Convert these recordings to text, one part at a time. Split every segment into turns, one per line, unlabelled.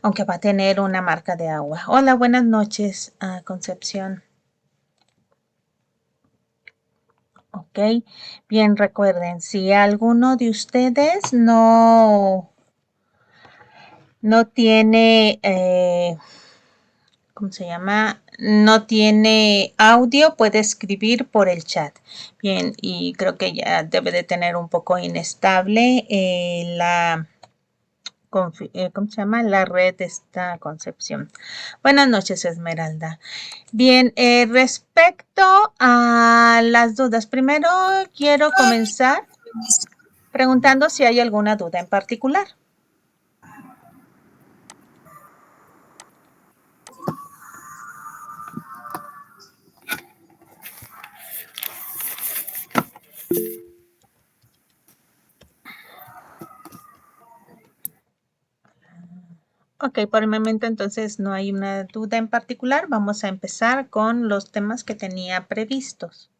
aunque va a tener una marca de agua. Hola, buenas noches, Concepción. Ok, bien, recuerden, si alguno de ustedes no tiene, ¿cómo se llama? No tiene audio, puede escribir por el chat. Bien, y creo que ya debe de tener un poco inestable ¿cómo se llama? La red de esta Concepción. Buenas noches, Esmeralda. Bien, respecto a las dudas, primero quiero comenzar preguntando si hay alguna duda en particular. Ok, por el momento entonces no hay una duda en particular. Vamos a empezar con los temas que tenía previstos.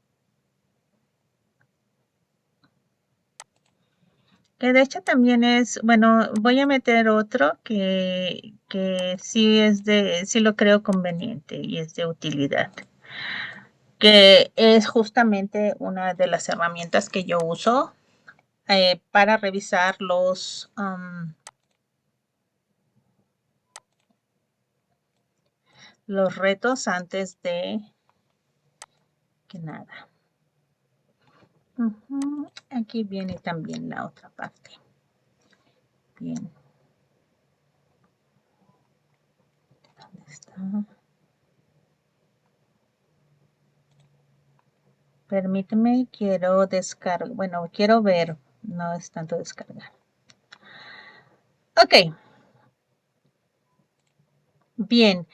Que de hecho también es, bueno, voy a meter otro que sí lo creo conveniente y es de utilidad. Que es justamente una de las herramientas que yo uso para revisar los retos antes de que nada. Aquí viene también la otra parte. Bien. ¿Dónde está? Permíteme, quiero descargar. Bueno, quiero ver. No es tanto descargar. Ok. Bien.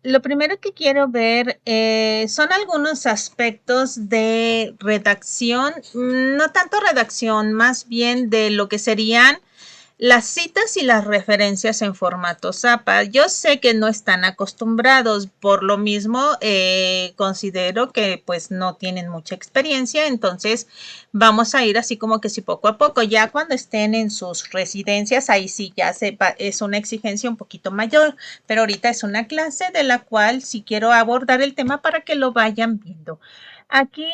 Lo primero que quiero ver son algunos aspectos de redacción, no tanto redacción, más bien de lo que serían las citas y las referencias en formato ZAPA. Yo sé que no están acostumbrados, por lo mismo considero que pues no tienen mucha experiencia, entonces vamos a ir así como que sí poco a poco. Ya cuando estén en sus residencias, ahí sí ya es una exigencia un poquito mayor, pero ahorita es una clase de la cual sí quiero abordar el tema para que lo vayan viendo. Aquí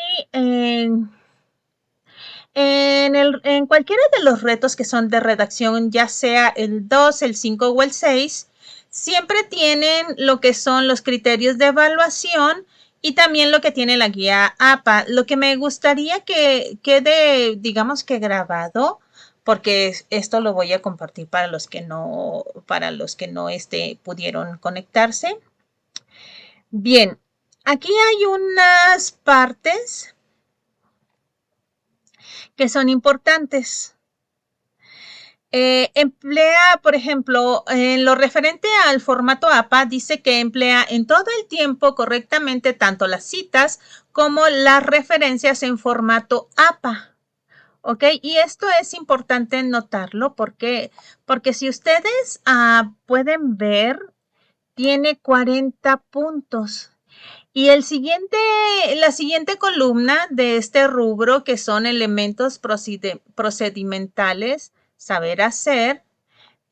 en cualquiera de los retos que son de redacción, ya sea el 2, el 5 o el 6, siempre tienen lo que son los criterios de evaluación y también lo que tiene la guía APA. Lo que me gustaría que quede, digamos que grabado, porque esto lo voy a compartir para los que no pudieron conectarse. Bien, aquí hay unas partes que son importantes. Emplea, por ejemplo, en lo referente al formato APA, dice que emplea en todo el tiempo correctamente tanto las citas como las referencias en formato APA. ¿Ok? Y esto es importante notarlo porque si ustedes pueden ver, tiene 40 puntos. Y la siguiente columna de este rubro, que son elementos procedimentales, saber hacer,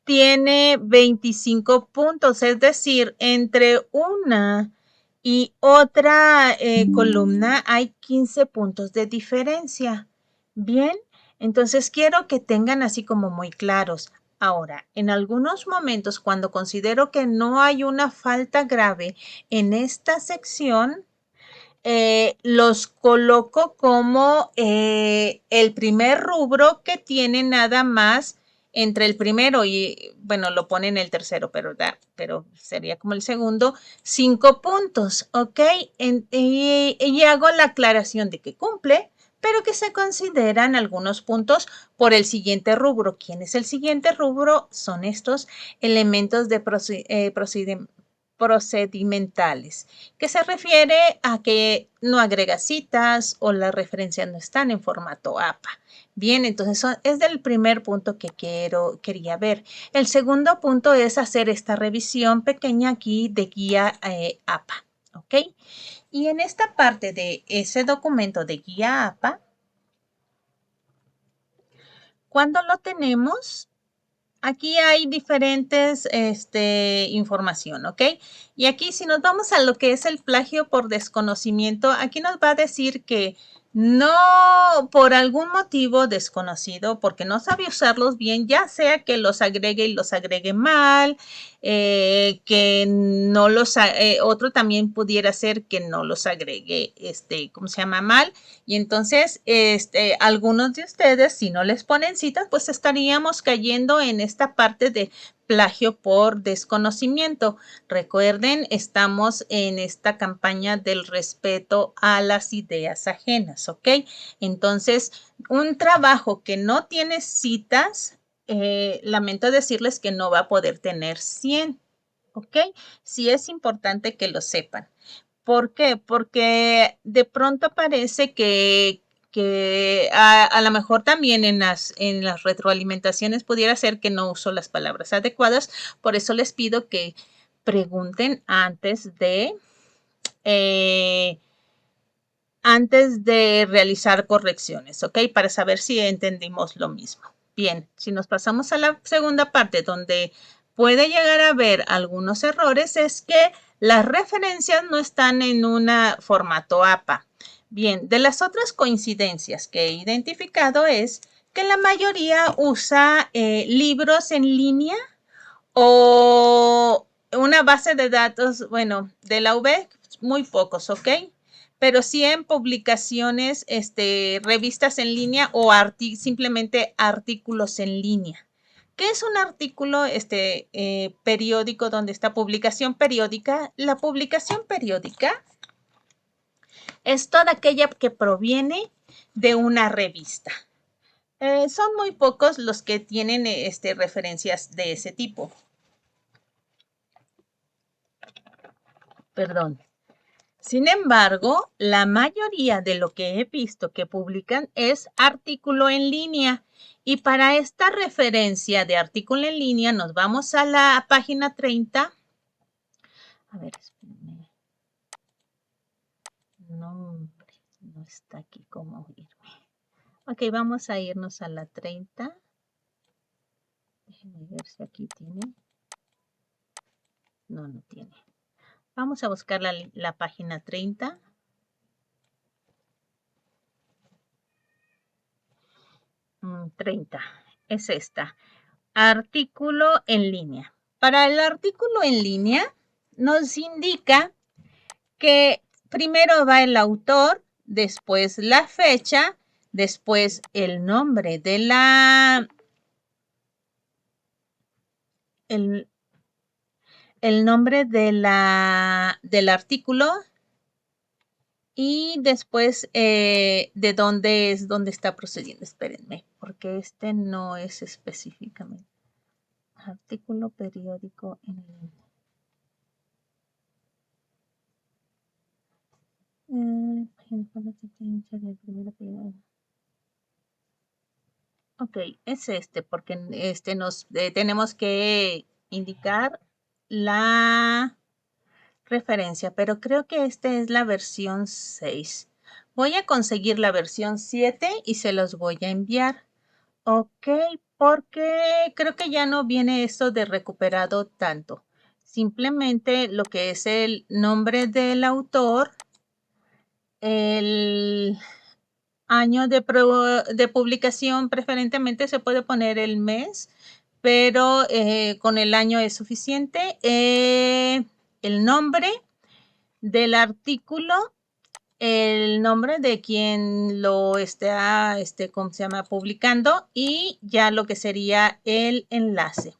tiene 25 puntos, es decir, entre una y otra columna hay 15 puntos de diferencia. Bien, entonces quiero que tengan así como muy claros. Ahora, en algunos momentos, cuando considero que no hay una falta grave en esta sección, los coloco como el primer rubro que tiene nada más entre el primero y, bueno, lo pone en el tercero, pero sería como el segundo, 5 puntos, ¿ok? Y hago la aclaración de que cumple, pero que se consideran algunos puntos por el siguiente rubro. ¿Quién es el siguiente rubro? Son estos elementos de procedimentales, que se refiere a que no agrega citas o las referencias no están en formato APA. Bien, entonces es del primer punto que quería ver. El segundo punto es hacer esta revisión pequeña aquí de guía APA. ¿Ok? Y en esta parte de ese documento de guía APA, cuando lo tenemos, aquí hay diferentes información, ¿ok? Y aquí si nos vamos a lo que es el plagio por desconocimiento, aquí nos va a decir que no por algún motivo desconocido, porque no sabe usarlos bien, ya sea que los agregue y los agregue mal, que no los, otro también pudiera ser que no los agregue, ¿cómo se llama? Mal. Y entonces, algunos de ustedes, si no les ponen citas, pues estaríamos cayendo en esta parte de plagio por desconocimiento. Recuerden, estamos en esta campaña del respeto a las ideas ajenas, ¿ok? Entonces, un trabajo que no tiene citas, lamento decirles que no va a poder tener 100, ¿ok? Sí es importante que lo sepan. ¿Por qué? Porque de pronto parece que a lo mejor también en las retroalimentaciones pudiera ser que no uso las palabras adecuadas. Por eso les pido que pregunten antes de realizar correcciones, ¿ok? Para saber si entendimos lo mismo. Bien, si nos pasamos a la segunda parte donde puede llegar a haber algunos errores, es que las referencias no están en un formato APA. Bien, de las otras coincidencias que he identificado es que la mayoría usa libros en línea o una base de datos, bueno, de la UV, muy pocos, ¿ok? Pero sí en publicaciones, revistas en línea o simplemente artículos en línea. ¿Qué es un artículo periódico donde está publicación periódica? La publicación periódica es toda aquella que proviene de una revista. Son muy pocos los que tienen referencias de ese tipo. Perdón. Sin embargo, la mayoría de lo que he visto que publican es artículo en línea. Y para esta referencia de artículo en línea nos vamos a la página 30. A ver, espérenme. No está aquí cómo irme. Ok, vamos a irnos a la 30. Déjenme ver si aquí tiene. No tiene. Vamos a buscar la página 30. 30. Es esta. Artículo en línea. Para el artículo en línea nos indica que primero va el autor, después la fecha, después el nombre de el nombre del artículo y después de dónde está procediendo. Espérenme, porque este no es específicamente. Artículo periódico en línea. Ok, es porque nos tenemos que indicar la referencia, pero creo que esta es la versión 6. Voy a conseguir la versión 7 y se los voy a enviar. Ok, porque creo que ya no viene esto de recuperado tanto. Simplemente lo que es el nombre del autor, el año de publicación, preferentemente se puede poner el mes, pero con el año es suficiente. El nombre del artículo, el nombre de quien lo está, ¿cómo se llama? Publicando y ya lo que sería el enlace.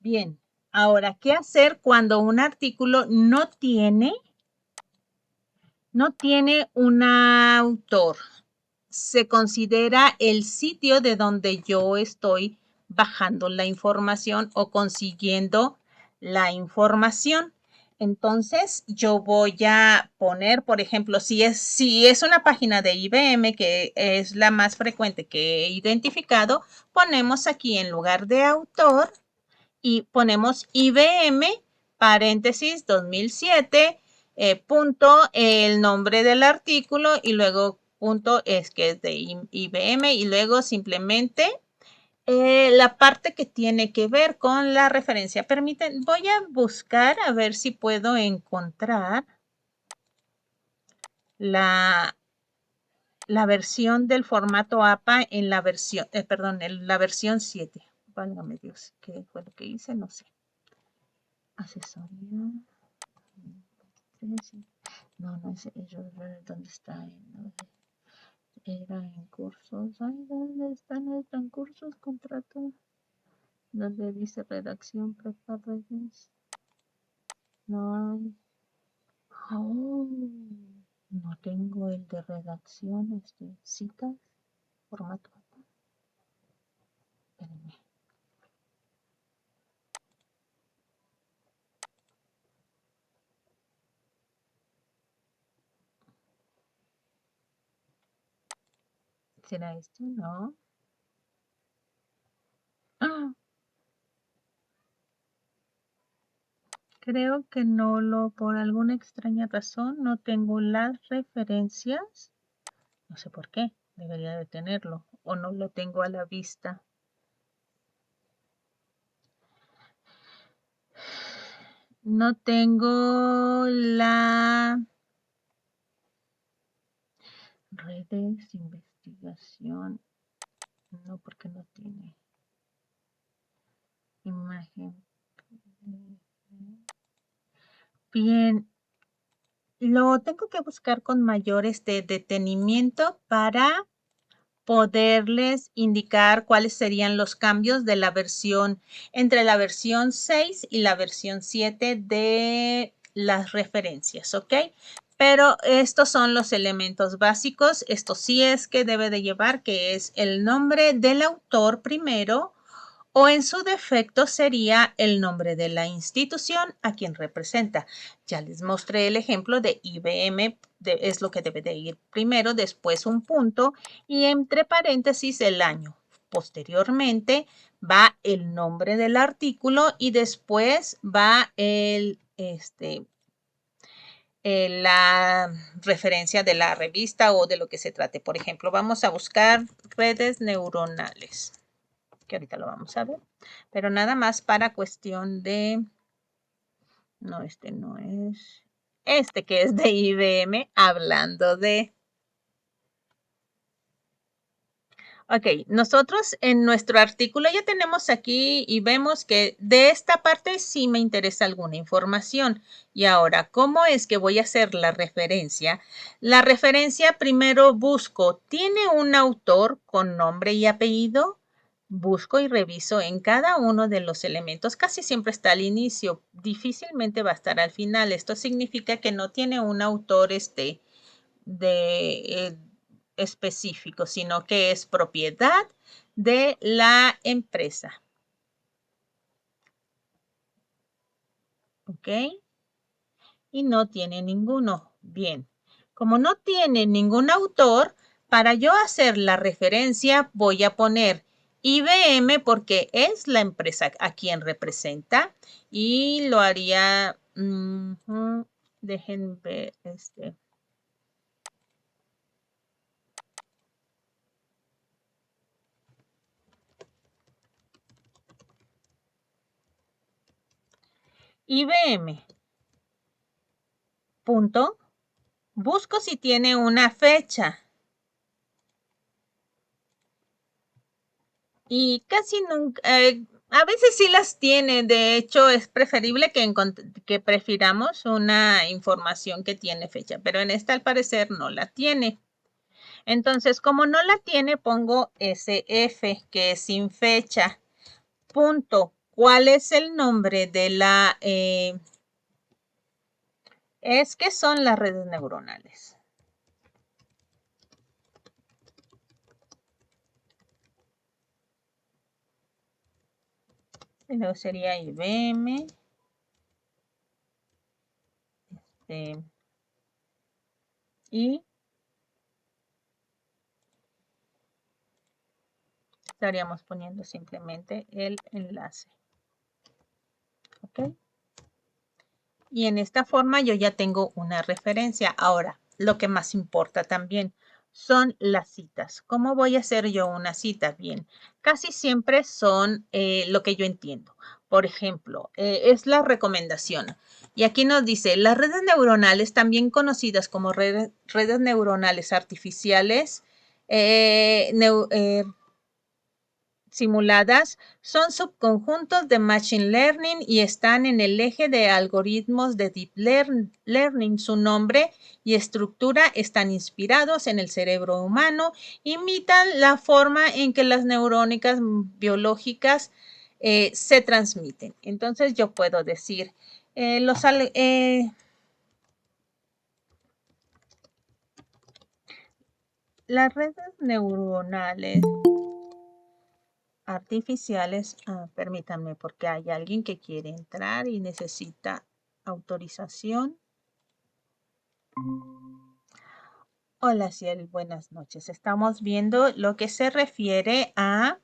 Bien, ahora, ¿qué hacer cuando un artículo no tiene un autor? Se considera el sitio de donde yo estoy bajando la información o consiguiendo la información. Entonces, yo voy a poner, por ejemplo, si es una página de IBM, que es la más frecuente que he identificado, ponemos aquí en lugar de autor y ponemos IBM, paréntesis, 2007, punto, el nombre del artículo y luego punto que es de IBM y luego simplemente La parte que tiene que ver con la referencia. Permiten, voy a buscar a ver si puedo encontrar la versión del formato APA en la versión, perdón, en la versión 7. Válgame Dios, ¿qué fue lo que hice? No sé. Asesoría. No, no es ellos, ¿dónde está? Era en cursos. Ay, ¿dónde están? ¿Están cursos? Contrato. ¿Dónde dice redacción? Redes. No hay. Oh, no tengo el de redacción, citas, formato. Espérenme. ¿Será esto? No. ¡Ah! Creo que por alguna extraña razón, no tengo las referencias. No sé por qué, debería de tenerlo, o no lo tengo a la vista. No tengo la redes, investigación, no, porque no tiene imagen. Bien, lo tengo que buscar con mayor detenimiento para poderles indicar cuáles serían los cambios de la versión, entre la versión 6 y la versión 7 de las referencias, ¿ok? Pero estos son los elementos básicos. Esto sí es que debe de llevar, que es el nombre del autor primero, o en su defecto sería el nombre de la institución a quien representa. Ya les mostré el ejemplo de IBM, es lo que debe de ir primero, después un punto y entre paréntesis el año. Posteriormente va el nombre del artículo y después va la referencia de la revista o de lo que se trate. Por ejemplo, vamos a buscar redes neuronales, que ahorita lo vamos a ver, pero nada más para cuestión de, no, no es, que es de IBM, hablando de. Ok, nosotros en nuestro artículo ya tenemos aquí y vemos que de esta parte sí me interesa alguna información. Y ahora, ¿cómo es que voy a hacer la referencia? La referencia primero busco, ¿tiene un autor con nombre y apellido? Busco y reviso en cada uno de los elementos. Casi siempre está al inicio, difícilmente va a estar al final. Esto significa que no tiene un autor específico, sino que es propiedad de la empresa. ¿Ok? Y no tiene ninguno. Bien. Como no tiene ningún autor, para yo hacer la referencia voy a poner IBM porque es la empresa a quien representa y lo haría, dejen ver IBM. Punto. Busco si tiene una fecha. Y casi nunca, a veces sí las tiene. De hecho, es preferible que prefiramos una información que tiene fecha, pero en esta al parecer no la tiene. Entonces, como no la tiene, pongo SF, que es sin fecha. Punto. ¿Cuál es el nombre de la? Es que son las redes neuronales. Y luego sería IBM. Y estaríamos poniendo simplemente el enlace. ¿Ok? Y en esta forma yo ya tengo una referencia. Ahora, lo que más importa también, son las citas. ¿Cómo voy a hacer yo una cita? Bien, casi siempre son lo que yo entiendo. Por ejemplo, es la recomendación. Y aquí nos dice, las redes neuronales, también conocidas como redes neuronales artificiales, simuladas, son subconjuntos de Machine Learning y están en el eje de algoritmos de Deep Learning. Su nombre y estructura están inspirados en el cerebro humano, imitan la forma en que las neurónicas biológicas se transmiten. Entonces yo puedo decir, las redes neuronales artificiales, permítanme porque hay alguien que quiere entrar y necesita autorización. Hola, Ciel, buenas noches. Estamos viendo lo que se refiere a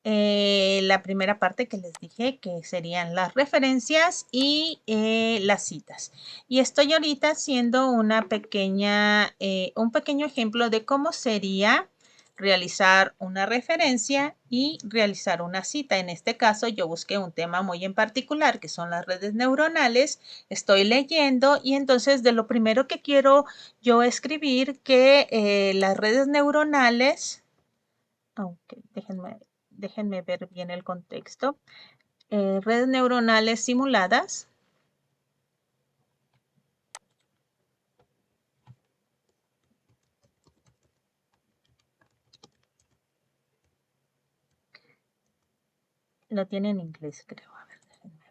la primera parte que les dije, que serían las referencias y las citas. Y estoy ahorita haciendo una pequeña, un pequeño ejemplo de cómo sería realizar una referencia y realizar una cita. En este caso, yo busqué un tema muy en particular, que son las redes neuronales. Estoy leyendo y entonces de lo primero que quiero yo escribir que las redes neuronales, ok, déjenme ver bien el contexto. Redes neuronales simuladas. Lo tiene en inglés, creo. A ver, déjenme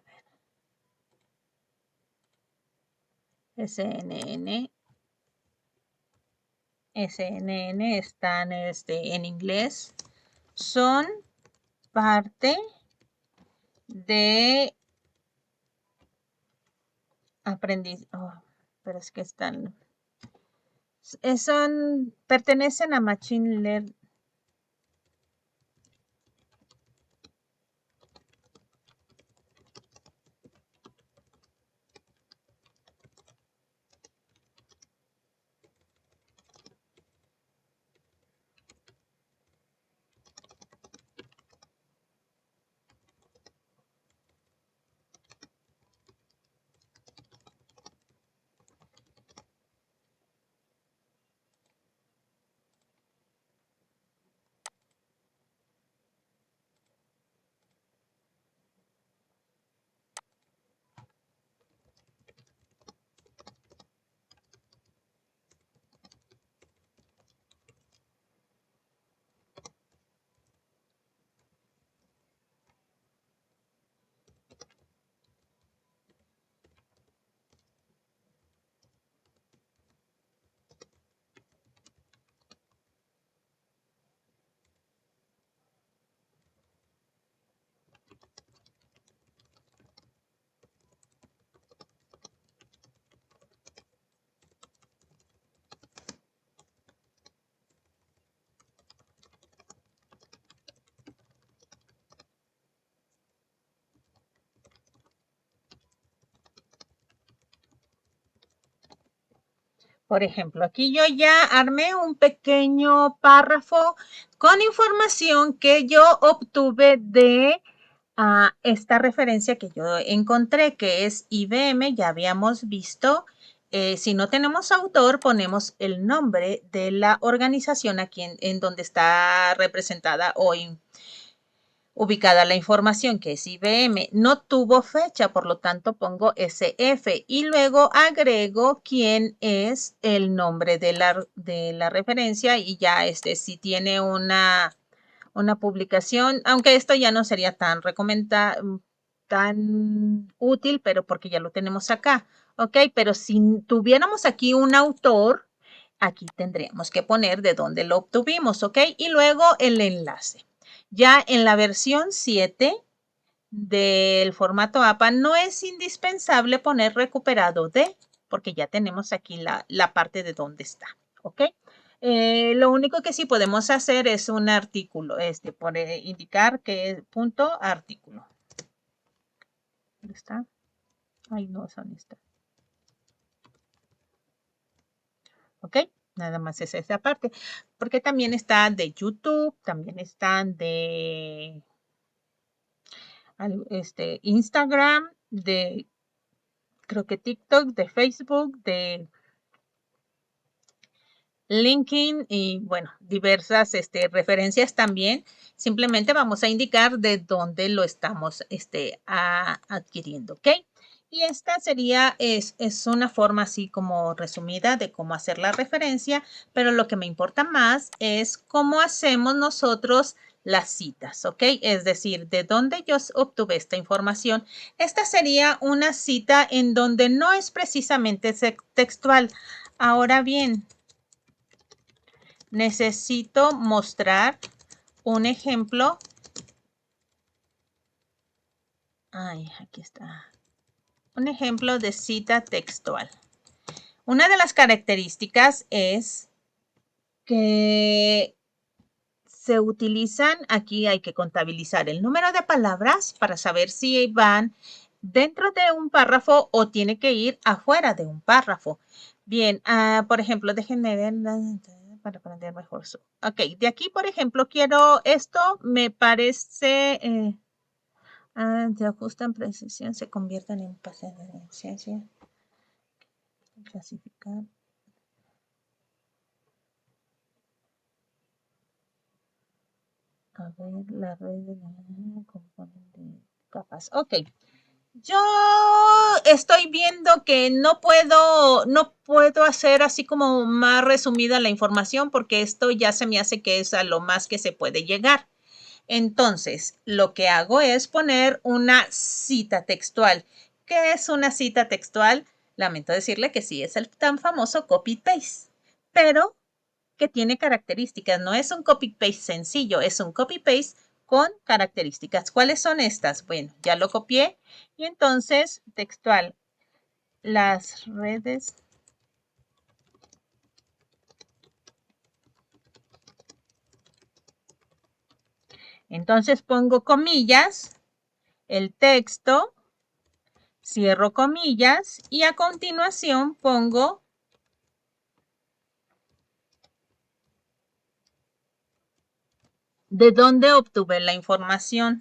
ver. CNN están en inglés. Son parte de aprendiz. Oh, pero es que están. Pertenecen a Machine Learning. Por ejemplo, aquí yo ya armé un pequeño párrafo con información que yo obtuve de esta referencia que yo encontré, que es IBM. Ya habíamos visto. Si no tenemos autor, ponemos el nombre de la organización aquí en donde está representada hoy ubicada la información, que es IBM. No tuvo fecha, por lo tanto pongo SF y luego agrego quién es el nombre de la referencia y ya si tiene una publicación, aunque esto ya no sería tan útil, pero porque ya lo tenemos acá, ¿ok? Pero si tuviéramos aquí un autor, aquí tendríamos que poner de dónde lo obtuvimos, ¿ok? Y luego el enlace. Ya en la versión 7 del formato APA no es indispensable poner recuperado de, porque ya tenemos aquí la parte de dónde está, ¿ok? Lo único que sí podemos hacer es un artículo, por indicar que es punto artículo. ¿Dónde está? Ay, no, ¿dónde está? ¿Ok? Nada más es esa parte. Porque también está de YouTube, también están de Instagram, de creo que TikTok, de Facebook, de LinkedIn y bueno, diversas referencias también. Simplemente vamos a indicar de dónde lo estamos adquiriendo, ¿ok? Y esta sería, es una forma así como resumida de cómo hacer la referencia, pero lo que me importa más es cómo hacemos nosotros las citas, ¿ok? Es decir, de dónde yo obtuve esta información. Esta sería una cita en donde no es precisamente textual. Ahora bien, necesito mostrar un ejemplo. Ay, aquí está. Un ejemplo de cita textual. Una de las características es que se utilizan, aquí hay que contabilizar el número de palabras para saber si van dentro de un párrafo o tiene que ir afuera de un párrafo. Bien, por ejemplo, déjenme ver para aprender mejor. Ok, de aquí, por ejemplo, quiero esto, me parece, se ajustan precisión, se convierten en pases de ciencia, clasificar. A ver, la red de componente capas. Ok. Yo estoy viendo que no puedo hacer así como más resumida la información porque esto ya se me hace que es a lo más que se puede llegar. Entonces, lo que hago es poner una cita textual. ¿Qué es una cita textual? Lamento decirle que sí es el tan famoso copy-paste, pero que tiene características. No es un copy-paste sencillo, es un copy-paste con características. ¿Cuáles son estas? Bueno, ya lo copié y entonces textual. Las redes. Entonces pongo comillas, el texto, cierro comillas y a continuación pongo de dónde obtuve la información.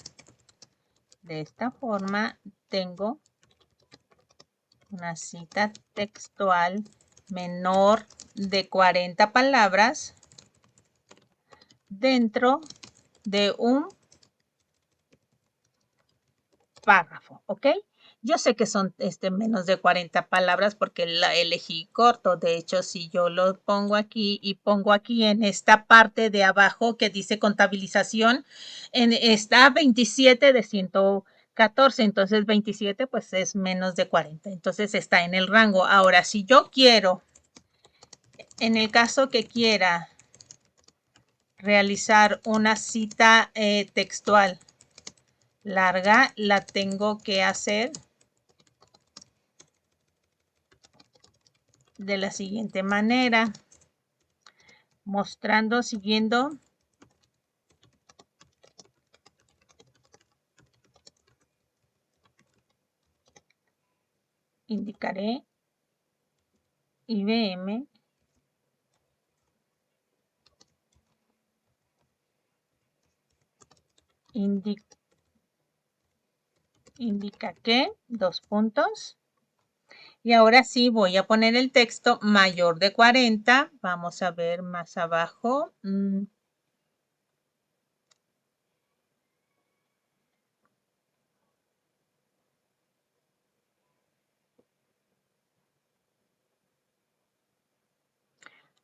De esta forma tengo una cita textual menor de 40 palabras dentro de un párrafo, ¿ok? Yo sé que son menos de 40 palabras porque la elegí corto. De hecho, si yo lo pongo aquí y pongo aquí en esta parte de abajo que dice contabilización, está 27 de 114, entonces 27 pues es menos de 40. Entonces está en el rango. Ahora, si yo quiero, en el caso que quiera realizar una cita textual larga, la tengo que hacer de la siguiente manera, mostrando, siguiendo indicaré IBM indica que, dos puntos. Y ahora sí voy a poner el texto mayor de 40. Vamos a ver más abajo.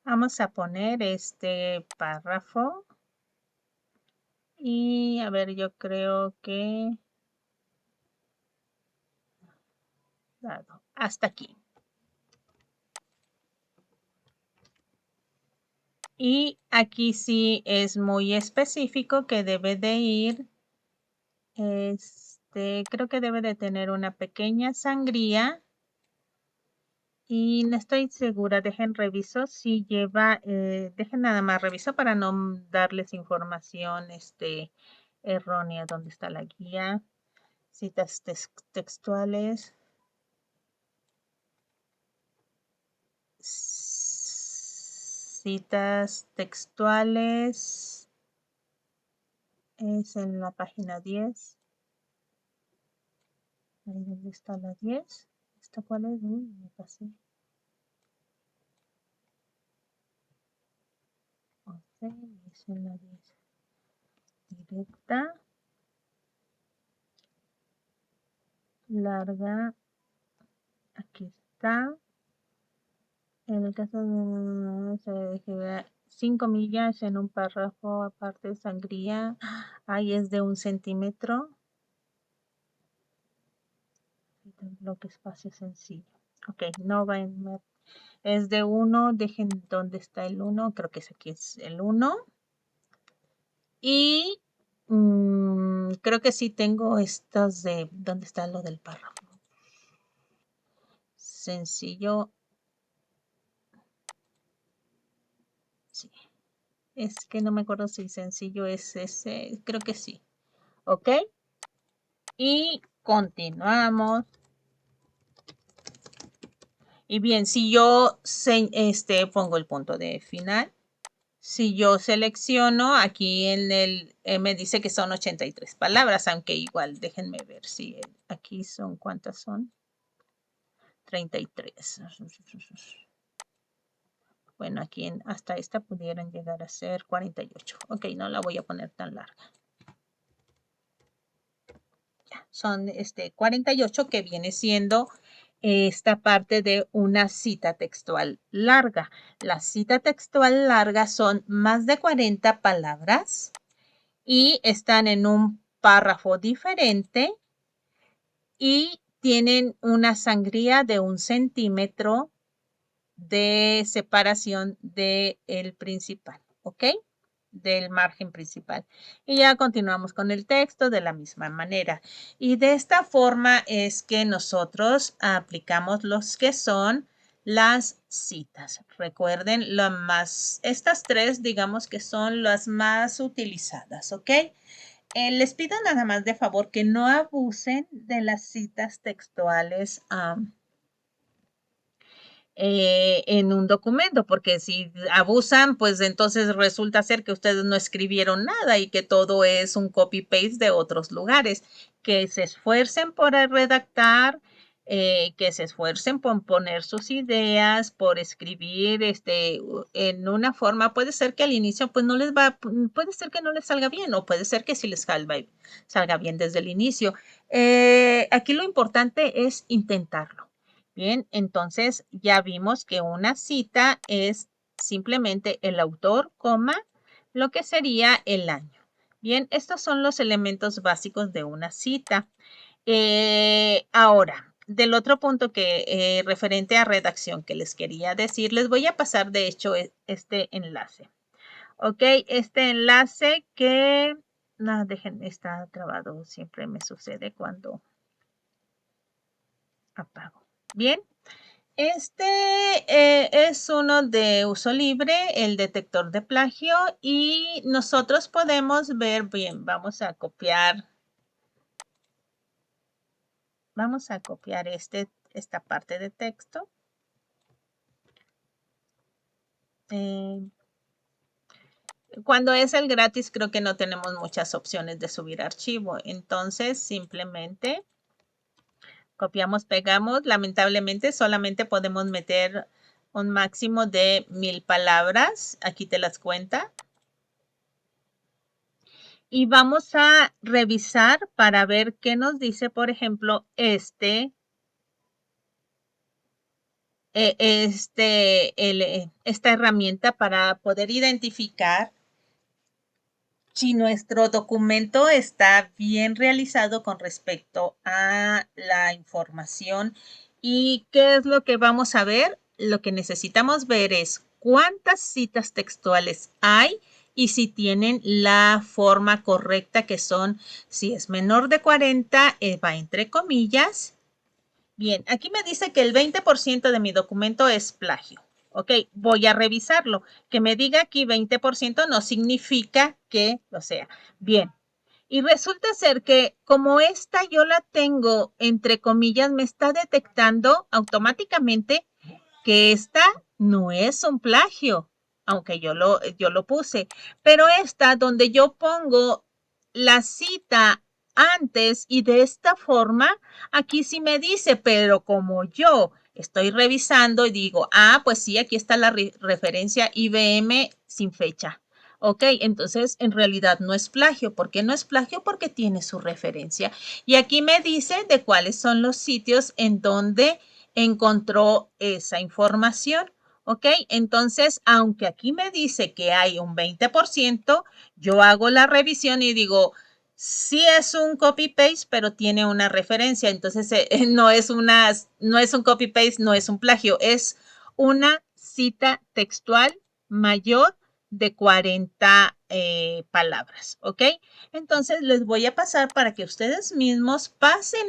Vamos a poner este párrafo. Y a ver, yo creo que hasta aquí. Y aquí sí es muy específico que debe de ir, creo que debe de tener una pequeña sangría. Y no estoy segura, dejen reviso si lleva, dejen nada más reviso para no darles información errónea. ¿Dónde está la guía? Citas textuales. citas textuales. Es en la página 10. Ahí donde está la 10. ¿Esta cuál es? Me pasé. Ok, es en la 10. Directa. Larga. Aquí está. En el caso de 5 millas en un párrafo, aparte de sangría. Ahí es de 1 centímetro. Bloque espacio sencillo. Ok, no va en... Es de 1, dejen dónde está el 1, creo que aquí es el 1. Y creo que sí tengo estos de... ¿Dónde está lo del párrafo? Sencillo. Sí. Es que no me acuerdo si sencillo es ese. Creo que sí. Ok. Y continuamos. Y bien, si yo pongo el punto de final. Si yo selecciono, aquí en el, me dice que son 83 palabras, aunque igual, déjenme ver si aquí son, ¿cuántas son? 33. Bueno, aquí hasta esta pudieran llegar a ser 48. Ok, no la voy a poner tan larga. Ya, son 48 que viene siendo esta parte de una cita textual larga. La cita textual larga son más de 40 palabras. Y están en un párrafo diferente y tienen una sangría de 1 centímetro de separación del principal, ¿ok? Del margen principal. Y ya continuamos con el texto de la misma manera. Y de esta forma es que nosotros aplicamos los que son las citas. Recuerden, estas tres, digamos que son las más utilizadas, ¿ok? Les pido nada más de favor que no abusen de las citas textuales en un documento, porque si abusan, pues entonces resulta ser que ustedes no escribieron nada y que todo es un copy-paste de otros lugares. Que se esfuercen por redactar, que se esfuercen por poner sus ideas, por escribir en una forma. Puede ser que al inicio pues no les va, puede ser que no les salga bien o puede ser que sí les salga bien desde el inicio. Aquí lo importante es intentarlo. Bien, entonces ya vimos que una cita es simplemente el autor, coma, lo que sería el año. Bien, estos son los elementos básicos de una cita. Ahora, del otro punto que referente a redacción que les quería decir, les voy a pasar de hecho este enlace. Ok, este enlace que, no, dejen, está trabado, siempre me sucede cuando apago. Bien. Es uno de uso libre, el detector de plagio, y nosotros podemos ver, bien, vamos a copiar esta parte de texto. Cuando es el gratis, creo que no tenemos muchas opciones de subir archivo, entonces simplemente copiamos, pegamos. Lamentablemente solamente podemos meter un máximo de 1000 palabras. Aquí te las cuenta. Y vamos a revisar para ver qué nos dice, por ejemplo, esta herramienta para poder identificar si nuestro documento está bien realizado con respecto a la información. ¿Y qué es lo que vamos a ver? Lo que necesitamos ver es cuántas citas textuales hay y si tienen la forma correcta, que son, si es menor de 40, va entre comillas. Bien, aquí me dice que el 20% de mi documento es plagio. Ok, voy a revisarlo. Que me diga aquí 20% no significa que lo sea. Bien, y resulta ser que como esta yo la tengo, entre comillas, me está detectando automáticamente que esta no es un plagio. aunque yo lo puse. Pero esta, donde yo pongo la cita antes y de esta forma, aquí sí me dice, pero como yo estoy revisando y digo, pues sí, aquí está la referencia IBM sin fecha. Ok, entonces en realidad no es plagio. ¿Por qué no es plagio? Porque tiene su referencia. Y aquí me dice de cuáles son los sitios en donde encontró esa información. ¿Ok? Entonces, aunque aquí me dice que hay un 20%, yo hago la revisión y digo, sí es un copy-paste, pero tiene una referencia. Entonces, no es un copy-paste, no es un plagio, es una cita textual mayor de 40 palabras. ¿Ok? Entonces, les voy a pasar para que ustedes mismos pasen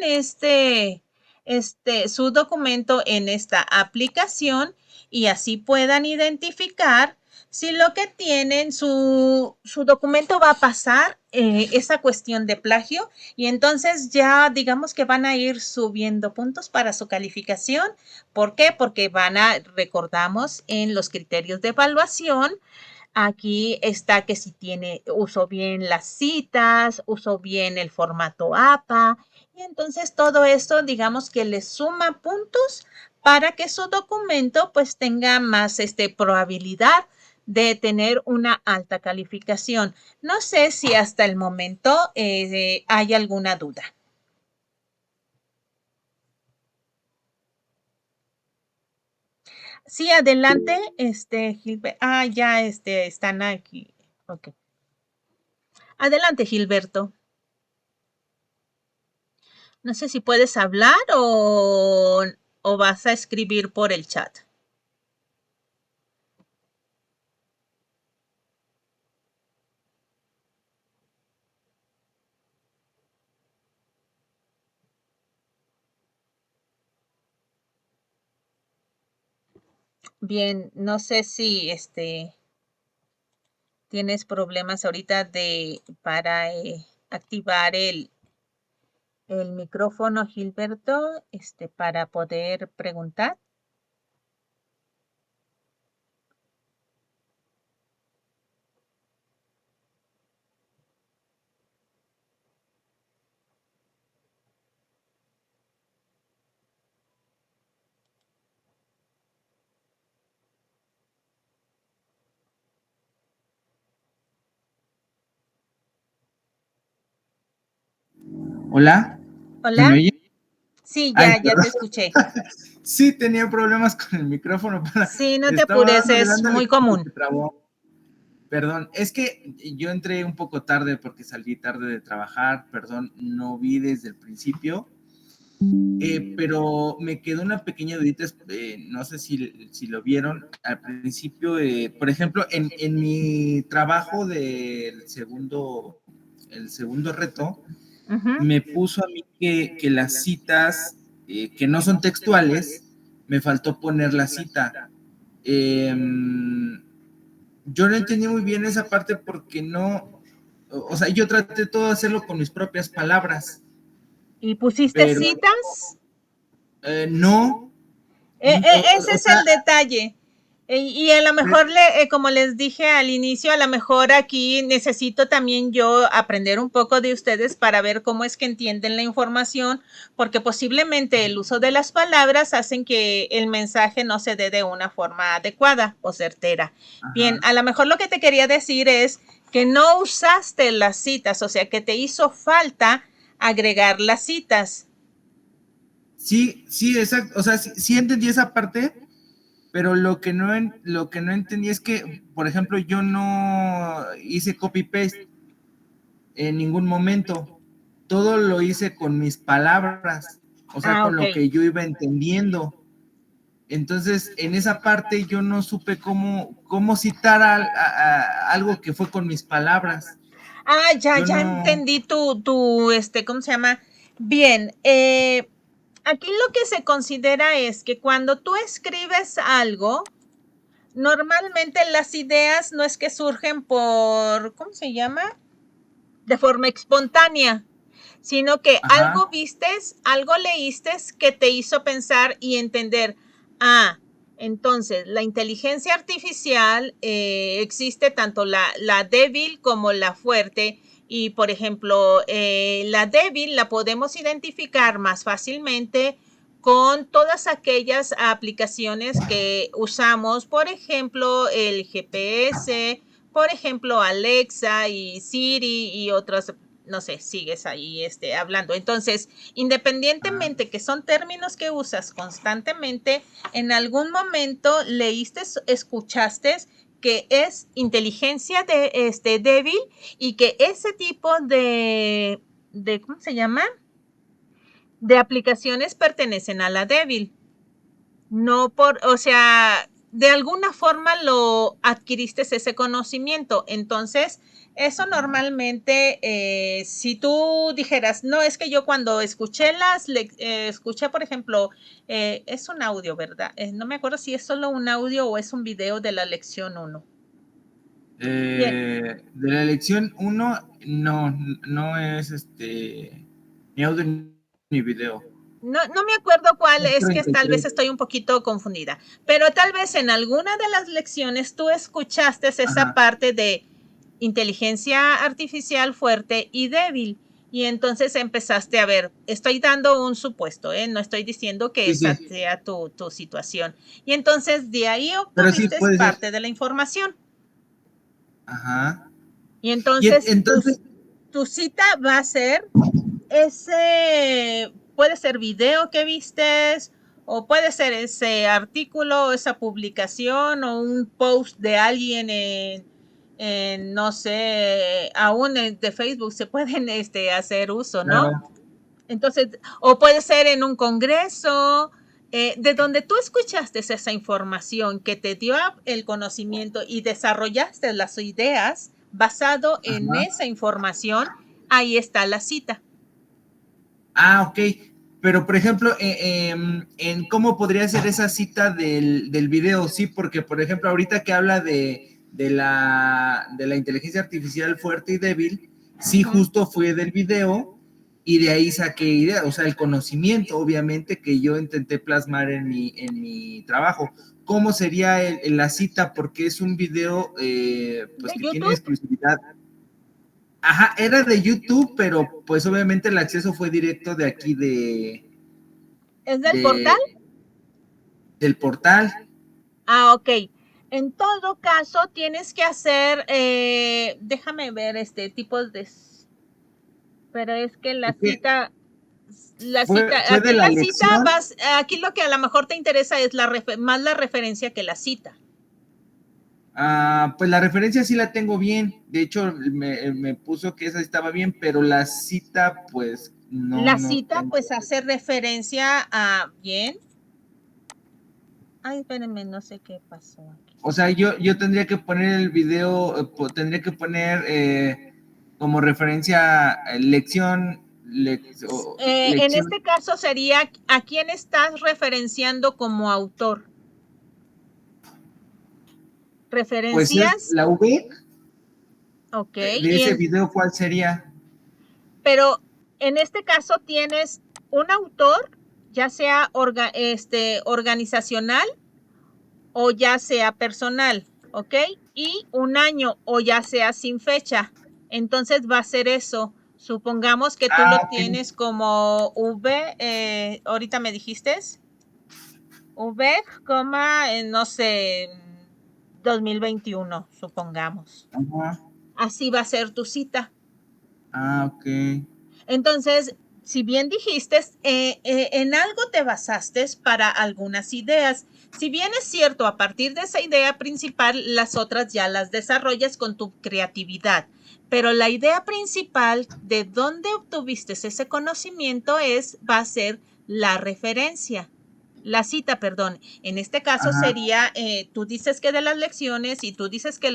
su documento en esta aplicación y así puedan identificar si lo que tienen, su documento va a pasar esa cuestión de plagio, y entonces ya digamos que van a ir subiendo puntos para su calificación. ¿Por qué? Porque recordamos en los criterios de evaluación, aquí está que si usó bien las citas, usó bien el formato APA, y entonces todo esto digamos que le suma puntos para que su documento pues tenga más probabilidad de tener una alta calificación. No sé si hasta el momento hay alguna duda. Sí, adelante, Gilberto. Ya están aquí. Ok. Adelante, Gilberto. No sé si puedes hablar o vas a escribir por el chat. Bien, no sé si tienes problemas ahorita para activar el micrófono, Gilberto, para poder preguntar.
Hola, ¿se
Hola.
me oye?
Sí,
Ay,
ya te
perdón.
escuché.
Sí, tenía problemas con el micrófono.
Sí, no te
Estaba
apures,
dándole,
es
dándole
muy
como que
común.
se trabó. Perdón, es que yo entré un poco tarde porque salí tarde de trabajar. Perdón, no vi desde el principio. Pero me quedó una pequeña dudita, no sé si lo vieron al principio. Por ejemplo, en mi trabajo del el segundo reto, me puso a mí que las citas que no son textuales, me faltó poner la cita. Eh, yo no entendí muy bien esa parte porque no, o sea, yo traté todo de hacerlo con mis propias palabras,
¿Y pusiste
pero
citas?
no,
Ese
o
es
sea,
el detalle. Y a lo mejor, como les dije al inicio, a lo mejor aquí necesito también yo aprender un poco de ustedes para ver cómo es que entienden la información, porque posiblemente el uso de las palabras hacen que el mensaje no se dé de una forma adecuada o certera. Bien,
ajá.
a lo mejor lo que te quería decir es que no usaste las citas, o sea, que te hizo falta agregar las citas.
Sí, sí, exacto, o sea, sí, sí entendí esa parte, pero lo que no entendí es que, por ejemplo, yo no hice copy-paste en ningún momento. Todo lo hice con mis palabras, o sea, con
Ok.
lo que yo iba entendiendo. Entonces, en esa parte yo no supe cómo citar algo que fue con mis palabras. Yo
Ya
no.
entendí ¿cómo se llama? Bien, aquí lo que se considera es que cuando tú escribes algo, normalmente las ideas no es que surgen ¿cómo se llama? De forma espontánea, sino que
Ajá.
algo vistes, algo leíste que te hizo pensar y entender, Entonces, la inteligencia artificial existe tanto la débil como la fuerte. Y, por ejemplo, la débil la podemos identificar más fácilmente con todas aquellas aplicaciones que usamos, por ejemplo, el GPS, por ejemplo, Alexa y Siri y otras, no sé, sigues ahí hablando. Entonces, independientemente que son términos que usas constantemente, en algún momento leíste, escuchaste que es inteligencia débil y que ese tipo de ¿cómo se llama? De aplicaciones pertenecen a la débil. No por, o sea, de alguna forma lo adquiriste ese conocimiento. Entonces, eso normalmente, si tú dijeras, no, es que yo cuando escuché escuché, por ejemplo, es un audio, ¿verdad? No me acuerdo si es solo un audio o es un video de la lección 1.
De la lección 1, no es ni audio ni video.
No me acuerdo cuál es, que tal vez
33.
estoy un poquito confundida, pero tal vez en alguna de las lecciones tú escuchaste esa
Ajá.
parte de inteligencia artificial fuerte y débil. Y entonces empezaste a ver, estoy dando un supuesto, no estoy diciendo que
Sí,
esa
sí.
sea tu situación. Y entonces de ahí
Pero sí
obtuviste
puede ser.
parte de la información.
Ajá.
Y
Y
entonces
entonces,
tu cita va a ser ese, puede ser video que vistes, o puede ser ese artículo, esa publicación, o un post de alguien no sé, aún de Facebook se pueden hacer uso, ¿no?
claro.
Entonces, o puede ser en un congreso, de donde tú escuchaste esa información que te dio el conocimiento y desarrollaste las ideas basado en
Ajá.
esa información, ahí está la cita.
Ok. Pero, por ejemplo, en cómo podría ser esa cita del video, sí, porque, por ejemplo, ahorita que habla de la inteligencia artificial fuerte y débil, sí,
Ujú.
justo fue del video y de ahí saqué ideas, o sea, el conocimiento, obviamente, que yo intenté plasmar en mi trabajo. ¿Cómo sería la cita? Porque es un video, pues,
¿De
que tiene
YouTube?
exclusividad. Ajá, era de YouTube, pero pues obviamente el acceso fue directo de aquí
¿Es del portal?
de del portal.
Ah, ok. En todo caso, tienes que hacer, déjame ver este tipo de, pero es que
Es que fue
aquí
de
en
la
la cita
lección.
vas, aquí lo que a lo mejor te interesa es más la referencia que la cita.
Pues la referencia sí la tengo bien. De hecho, me puso que esa estaba bien, pero la cita, pues
La
no
cita,
tengo.
pues, hace referencia a, bien. Ay, espérenme, no sé qué pasó aquí.
O sea, yo tendría que poner el video, tendría que poner como referencia lección,
En
lección,
este caso sería a quién estás referenciando como autor.
pues es
Referencias,
la V
ok,
de ese video, ¿cuál sería?
pero en este caso tienes un autor, ya sea organizacional o ya sea personal, ¿ok? Y un año o ya sea sin fecha. Entonces va a ser eso. Supongamos que tú lo
Ah, ok.
tienes como ahorita me dijiste, V, no sé, 2021, supongamos.
Ajá.
Así va a ser tu cita.
Ok.
Entonces, si bien dijiste, en algo te basaste para algunas ideas. Si bien es cierto, a partir de esa idea principal, las otras ya las desarrollas con tu creatividad. Pero la idea principal de dónde obtuviste ese conocimiento va a ser la referencia. La cita, perdón. En este caso
Ajá.
sería, tú dices que de las lecciones y tú dices que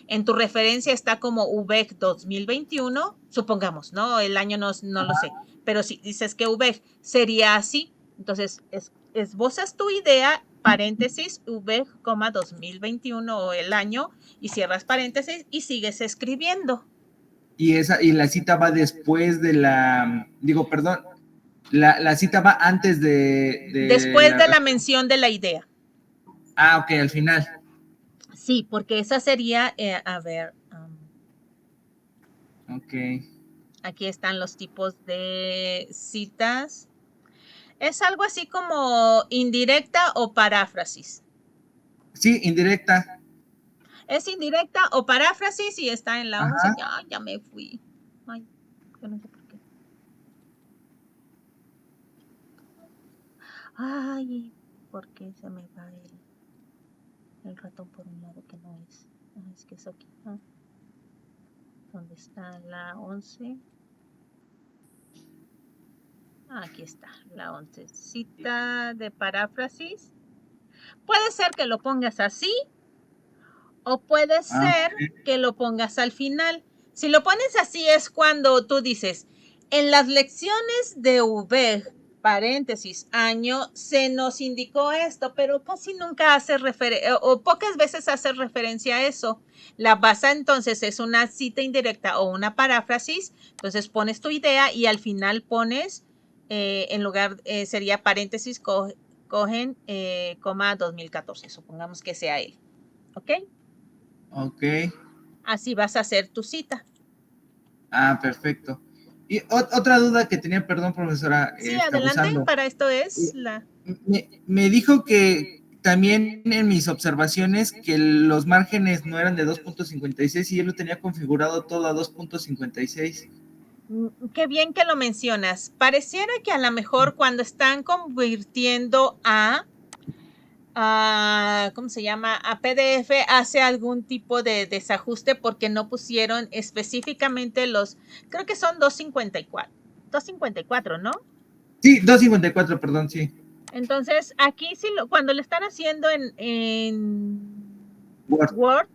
en tu referencia está como UVEC 2021, supongamos, ¿no? El año no lo sé, pero si dices que UVEC sería así, entonces esbozas tu idea, paréntesis, UVEC, 2021 o el año, y cierras paréntesis y sigues escribiendo.
Y la cita va después de digo, perdón, la cita va antes de
Después de la mención de la idea.
Ok, al final.
Sí, porque esa sería, a ver,
Ok.
aquí están los tipos de citas. Es algo así como indirecta o paráfrasis.
Sí, indirecta.
Es indirecta o paráfrasis y está en la 11.
Ajá.
Ya me fui. Ay, yo no sé por qué. Ay, ¿por qué se me va el ratón por un lado que no es? Es que es aquí. ¿Dónde está la 11? Aquí está, la 11. Cita de paráfrasis. Puede ser que lo pongas así o puede ser
Ok.
que lo pongas al final. Si lo pones así es cuando tú dices, en las lecciones de UVEG, paréntesis, año, se nos indicó esto, pero casi nunca hace referencia, o pocas veces hace referencia a eso. La base entonces es una cita indirecta o una paráfrasis, entonces pones tu idea y al final pones, en lugar, sería paréntesis, cogen, coma 2014, supongamos que sea él, ¿ok?
Ok.
Así vas a hacer tu cita.
Perfecto. Y otra duda que tenía, perdón, profesora,
Sí, adelante,
abusando.
para esto es
Eh,
la...
me dijo que también en mis observaciones que los márgenes no eran de 2.56 y yo lo tenía configurado todo a 2.56.
Qué bien que lo mencionas. Pareciera que a lo mejor cuando están convirtiendo ¿cómo se llama? A PDF hace algún tipo de desajuste porque no pusieron específicamente creo que son 254. 254, ¿no?
Sí, 2.54, perdón, sí.
Entonces, aquí sí, cuando lo están haciendo en
Word.
Word,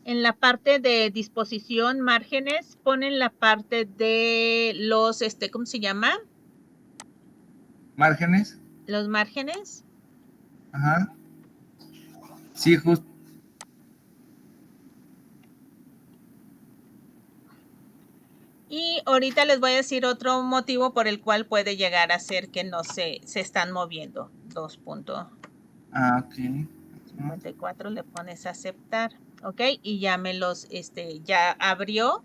en la parte de disposición, márgenes, ponen la parte de los, ¿cómo se llama?
Márgenes.
Los márgenes.
Ajá. Sí, justo.
Y ahorita les voy a decir otro motivo por el cual puede llegar a ser que no se están moviendo. 2.54
Ok.
le pones a aceptar, ¿ok? Y ya ya abrió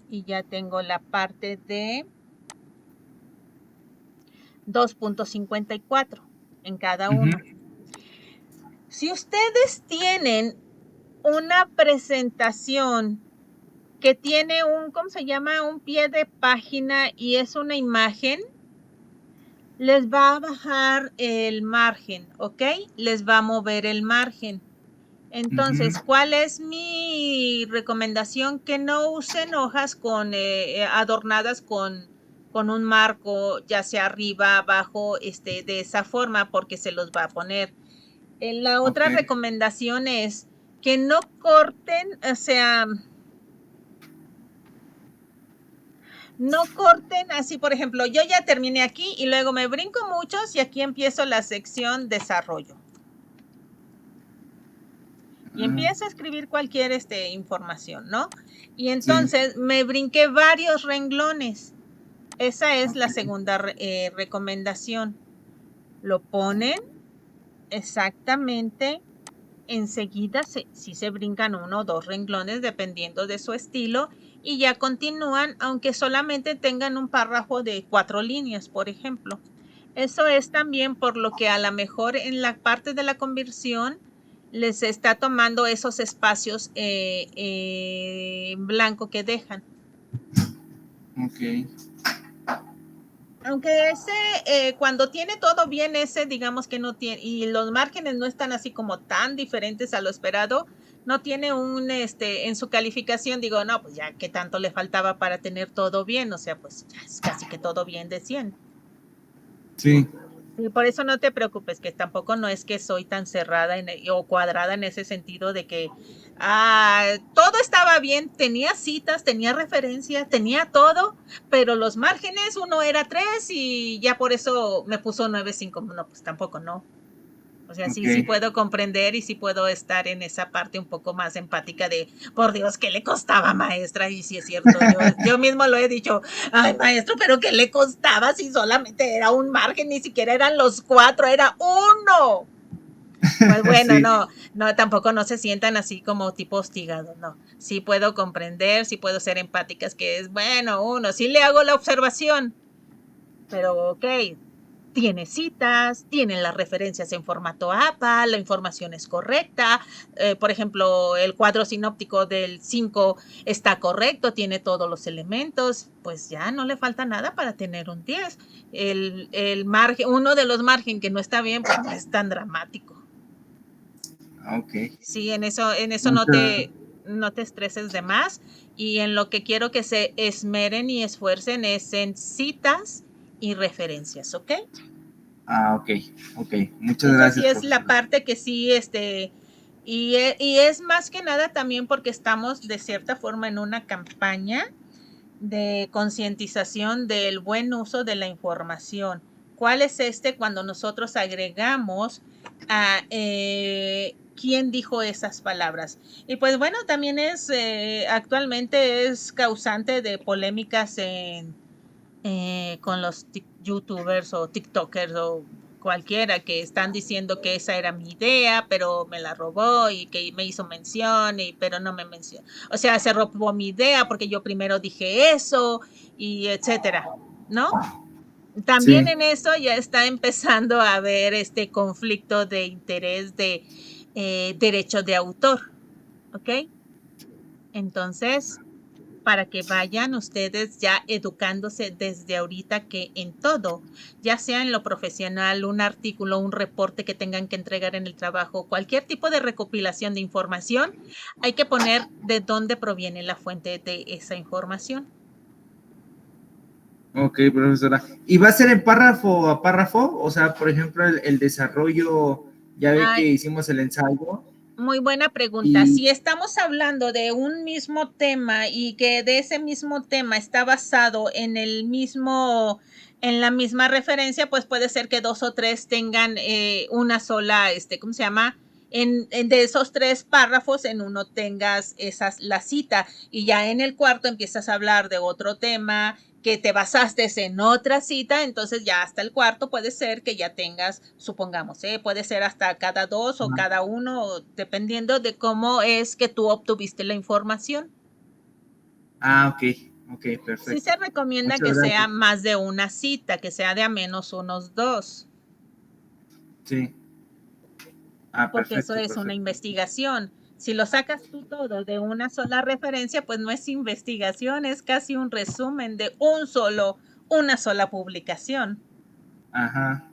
y ya tengo la parte de 2.54 en cada uno. Si ustedes tienen una presentación que tiene ¿cómo se llama? Un pie de página y es una imagen, les va a bajar el margen, ¿ok? Les va a mover el margen. Entonces, ¿cuál es mi recomendación? Que no usen hojas adornadas con un marco, ya sea arriba, abajo, de esa forma, porque se los va a poner. La otra
Ok.
recomendación es que no corten, o sea, no corten así, por ejemplo, yo ya terminé aquí y luego me brinco muchos y aquí empiezo la sección desarrollo. Y empiezo a escribir cualquier información, ¿no? Y entonces me brinqué varios renglones. Esa es la segunda recomendación. Lo ponen exactamente enseguida, si se brincan 1 o 2 renglones dependiendo de su estilo y ya continúan, aunque solamente tengan un párrafo de 4 líneas, por ejemplo. Eso es también por lo que a lo mejor en la parte de la conversión les está tomando esos espacios en blanco que dejan.
Ok.
Aunque cuando tiene todo bien, digamos que no tiene, y los márgenes no están así como tan diferentes a lo esperado, no tiene en su calificación, digo, no, pues ya, ¿qué tanto le faltaba para tener todo bien? O sea, pues ya es casi que todo bien de 100.
Sí.
Y por eso no te preocupes, que tampoco no es que soy tan cerrada o cuadrada en ese sentido de que todo estaba bien, tenía citas, tenía referencia, tenía todo, pero los márgenes, uno era 3 y ya por eso me puso 9.5. No, pues tampoco no. O sea, sí puedo comprender y sí puedo estar en esa parte un poco más empática de, por Dios, ¿qué le costaba, maestra? Y sí es cierto, yo mismo lo he dicho, ay, maestro, pero ¿qué le costaba si solamente era un margen? Ni siquiera eran los 4, era 1. Pues bueno,
Sí,
no, tampoco no se sientan así como tipo hostigados, no. Sí puedo comprender, sí puedo ser empáticas, que es bueno, uno, sí le hago la observación, pero ok, tiene citas, tiene las referencias en formato APA, la información es correcta, por ejemplo, el cuadro sinóptico del 5 está correcto, tiene todos los elementos, pues ya no le falta nada para tener un 10. El margen, uno de los margen que no está bien, pues no es tan dramático.
ok.
Sí, en eso
Muchas,
no te estreses de más. Y en lo que quiero que se esmeren y esfuercen es en citas y referencias, ¿ok?
ok, ok. Muchas
Esa sí
gracias,
es la
profesora.
parte que sí, y es más que nada también porque estamos de cierta forma en una campaña de concientización del buen uso de la información. ¿Cuál es cuando nosotros agregamos a quién dijo esas palabras? Y pues bueno, también actualmente es causante de polémicas con los youtubers o tiktokers o cualquiera que están diciendo que esa era mi idea, pero me la robó y que me hizo mención, pero no me mencionó. O sea, se robó mi idea porque yo primero dije eso y etcétera, ¿no? También
Sí,
en eso ya está empezando a haber este conflicto de interés de derecho de autor, ¿ok? Entonces, para que vayan ustedes ya educándose desde ahorita que en todo, ya sea en lo profesional, un artículo, un reporte que tengan que entregar en el trabajo, cualquier tipo de recopilación de información, hay que poner de dónde proviene la fuente de esa información.
ok, profesora. ¿Y va a ser en párrafo a párrafo? O sea, por ejemplo, el desarrollo, ya ve que
Ay,
hicimos el ensayo
muy buena pregunta.
y,
Si estamos hablando de un mismo tema y que de ese mismo tema está basado en la misma referencia, pues puede ser que dos o tres tengan una sola, ¿cómo se llama? De esos tres párrafos, en uno tengas la cita y ya en el cuarto empiezas a hablar de otro tema que te basaste en otra cita, entonces ya hasta el cuarto puede ser que ya tengas, supongamos, puede ser hasta cada dos o cada uno, dependiendo de cómo es que tú obtuviste la información.
ok, ok,
Sí
perfecto.
se recomienda
Muchas
que sea
gracias.
más de una cita, que sea de a menos unos dos,
Sí,
porque eso
perfecto,
es una
perfecto.
investigación. Si lo sacas tú todo de una sola referencia, pues no es investigación, es casi un resumen de una sola publicación.
Ajá.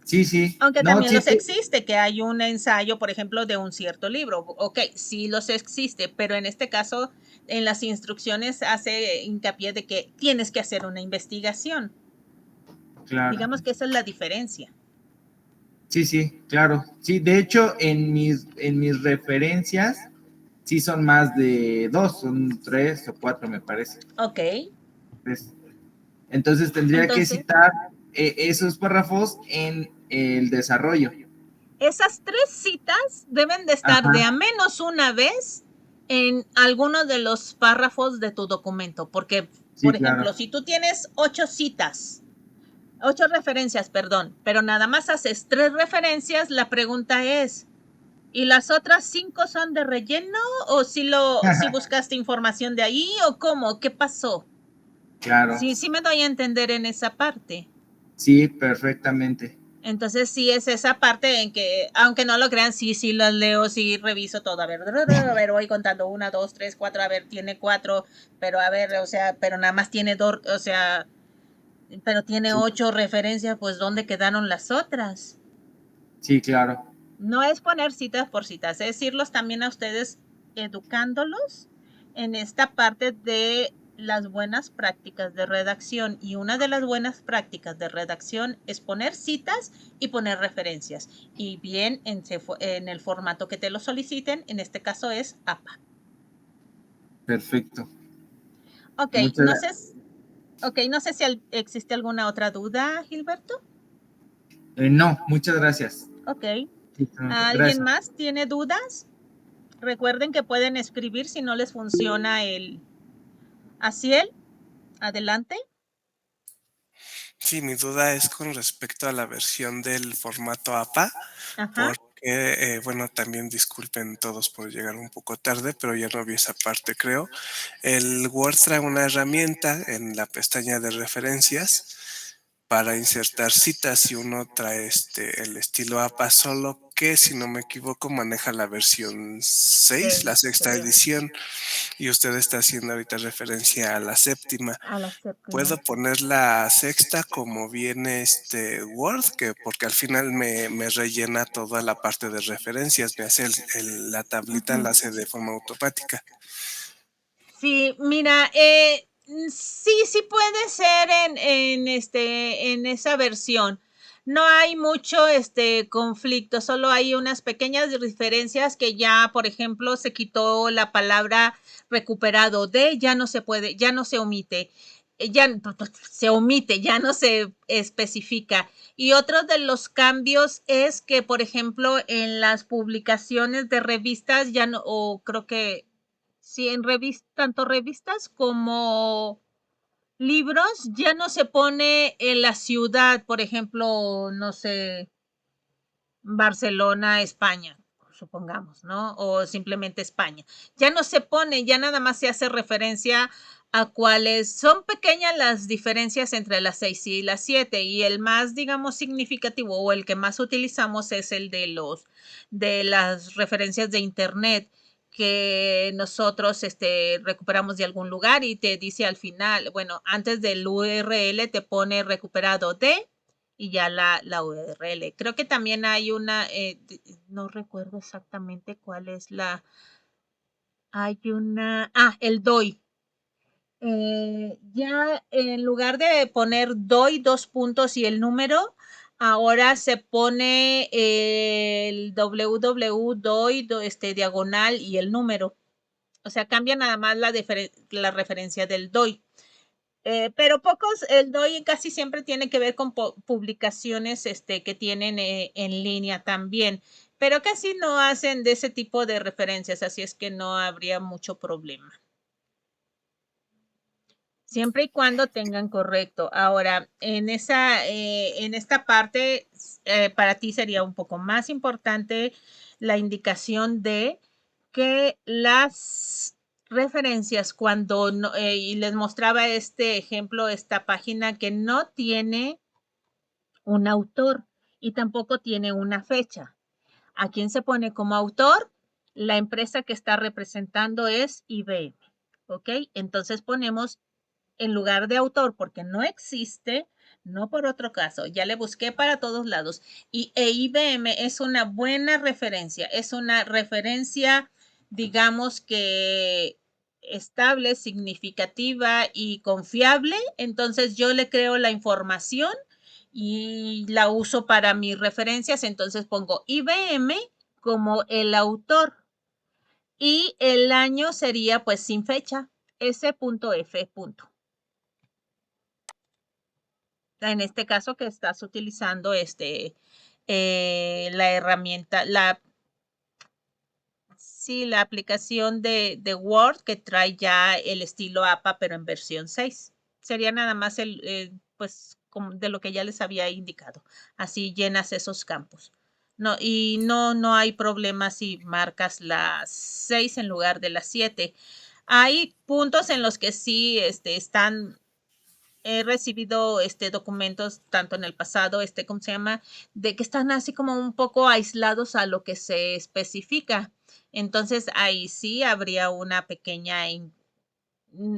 Sí, sí.
Aunque
No,
también
sí,
los existe, que hay un ensayo, por ejemplo, de un cierto libro. Ok, sí los existe, pero en este caso, en las instrucciones hace hincapié de que tienes que hacer una investigación.
claro.
Digamos que esa es la diferencia.
Sí, sí, claro. Sí, de hecho, en mis referencias, sí son más de dos, son tres o cuatro, me parece.
Ok,
Tres. Entonces tendría que
entonces,
citar esos párrafos en el desarrollo.
esas tres citas deben de estar de a
Ajá,
menos una vez en alguno de los párrafos de tu documento, porque,
sí,
por
claro.
ejemplo, si tú tienes 8 citas, 8 referencias, perdón, pero nada más haces 3 referencias, la pregunta es, ¿y las otras 5 son de relleno? ¿O si buscaste información de ahí? ¿O cómo? ¿Qué pasó?
Claro,
Sí, sí me doy a entender en esa parte.
sí, perfectamente.
Entonces sí es esa parte en que, aunque no lo crean, sí, sí las leo, sí reviso todo. A ver, voy contando 1, 2, 3, 4, a ver, tiene 4, pero a ver, o sea, pero nada más tiene 2, o sea, pero tiene
Sí,
8 referencias, pues ¿dónde quedaron las otras?
sí, claro.
No es poner citas por citas, es irlos también a ustedes educándolos en esta parte de las buenas prácticas de redacción. Y una de las buenas prácticas de redacción es poner citas y poner referencias. Y bien en el formato que te lo soliciten, en este caso es APA.
Perfecto.
Ok,
Muchas
no sé, okay, no sé si existe alguna otra duda, Gilberto.
no, muchas gracias.
Ok.
Sí,
¿Alguien
gracias.
más tiene dudas? Recuerden que pueden escribir si no les funciona el Asiel, adelante.
Sí, mi duda es con respecto a la versión del formato APA,
Ajá.
porque, bueno, también disculpen todos por llegar un poco tarde, pero ya no vi esa parte, creo. El Word trae una herramienta en la pestaña de referencias para insertar citas y uno trae el estilo APA, solo que si no me equivoco maneja la versión 6, la
6,
sexta
creo.
edición, y usted está haciendo ahorita referencia a la séptima.
A la
Puedo
séptima.
poner la sexta como viene Word, que porque al final me rellena toda la parte de referencias, me hace la tablita, la
Ujú.
hace de forma automática.
Sí, mira, sí, sí puede ser en esa versión. No hay mucho conflicto, solo hay unas pequeñas diferencias que ya, por ejemplo, se quitó la palabra recuperado de, ya no se puede, ya no se omite, ya se omite, ya no se especifica. Y otro de los cambios es que, por ejemplo, en las publicaciones de revistas ya no, o creo que sí, en tanto revistas como libros, ya no se pone en la ciudad, por ejemplo, no sé, Barcelona, España, supongamos, ¿no? O simplemente España. Ya no se pone, ya nada más se hace referencia a cuáles son pequeñas las diferencias entre las 6 y las 7 y el más, digamos, significativo o el que más utilizamos es el de las referencias de internet que nosotros recuperamos de algún lugar y te dice al final, bueno, antes del URL te pone recuperado de y ya la URL. Creo que también hay una, no recuerdo exactamente cuál es hay una, el DOI. Ya en lugar de poner DOI, dos puntos y el número, ahora se pone el www.doi, diagonal y el número. O sea, cambia nada más la referencia del DOI. Pero pocos, el DOI casi siempre tiene que ver con publicaciones que tienen en línea también, pero casi no hacen de ese tipo de referencias, así es que no habría mucho problema. Siempre y cuando tengan correcto. Ahora, en esta parte, para ti sería un poco más importante la indicación de que las referencias cuando no, y les mostraba este ejemplo, esta página que no tiene un autor y tampoco tiene una fecha. ¿A quién se pone como autor? La empresa que está representando es IBM. ¿Ok? Entonces ponemos en lugar de autor porque no existe, no por otro caso, ya le busqué para todos lados y IBM es una buena referencia, es una referencia, digamos que estable, significativa y confiable, entonces yo le creo la información y la uso para mis referencias, entonces pongo IBM como el autor y el año sería pues sin fecha, S.F. En este caso que estás utilizando la herramienta, sí, la aplicación de Word que trae ya el estilo APA, pero en versión 6. Sería nada más pues, de lo que ya les había indicado. Así llenas esos campos. No, y no hay problema si marcas las 6 en lugar de las 7. Hay puntos en los que sí están he recibido documentos tanto en el pasado, ¿cómo se llama? De que están así como un poco aislados a lo que se especifica. Entonces ahí sí habría una pequeña,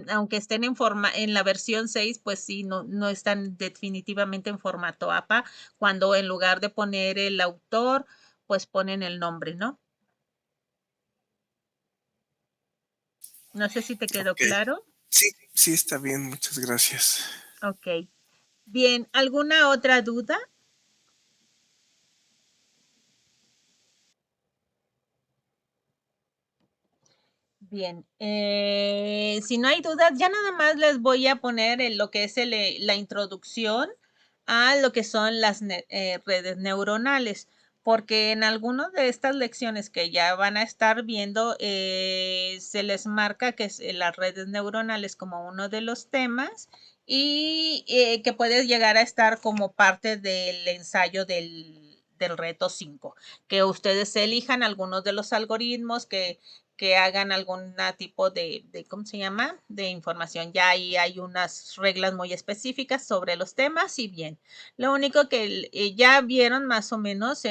aunque estén en la versión 6, pues sí, no están definitivamente en formato APA, cuando en lugar de poner el autor, pues ponen el nombre, ¿no? No sé si te quedó
Ok,
claro.
sí, sí, está bien, muchas gracias.
Ok. Bien, ¿alguna otra duda? Bien, si no hay dudas, ya nada más les voy a poner en lo que es la introducción a lo que son las redes neuronales, porque en algunas de estas lecciones que ya van a estar viendo, se les marca que es las redes neuronales como uno de los temas y que puede llegar a estar como parte del ensayo del reto 5, que ustedes elijan algunos de los algoritmos que hagan algún tipo de, ¿cómo se llama? De información. Ya ahí hay unas reglas muy específicas sobre los temas y bien. Lo único que ya vieron más o menos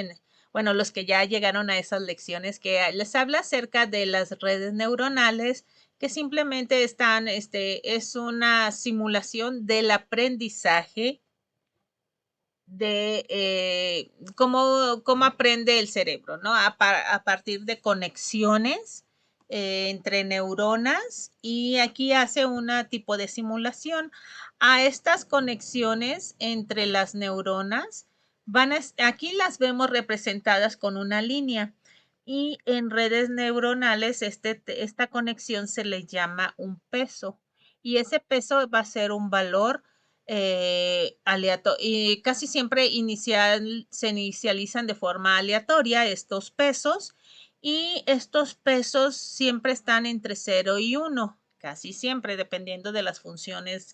bueno, los que ya llegaron a esas lecciones, que les habla acerca de las redes neuronales, que simplemente es una simulación del aprendizaje de cómo aprende el cerebro, ¿no? A partir de conexiones entre neuronas, y aquí hace una tipo de simulación. A estas conexiones entre las neuronas aquí las vemos representadas con una línea, y en redes neuronales esta conexión se le llama un peso, y ese peso va a ser un valor aleatorio, y casi siempre se inicializan de forma aleatoria estos pesos, y estos pesos siempre están entre 0 y 1, casi siempre, dependiendo de las funciones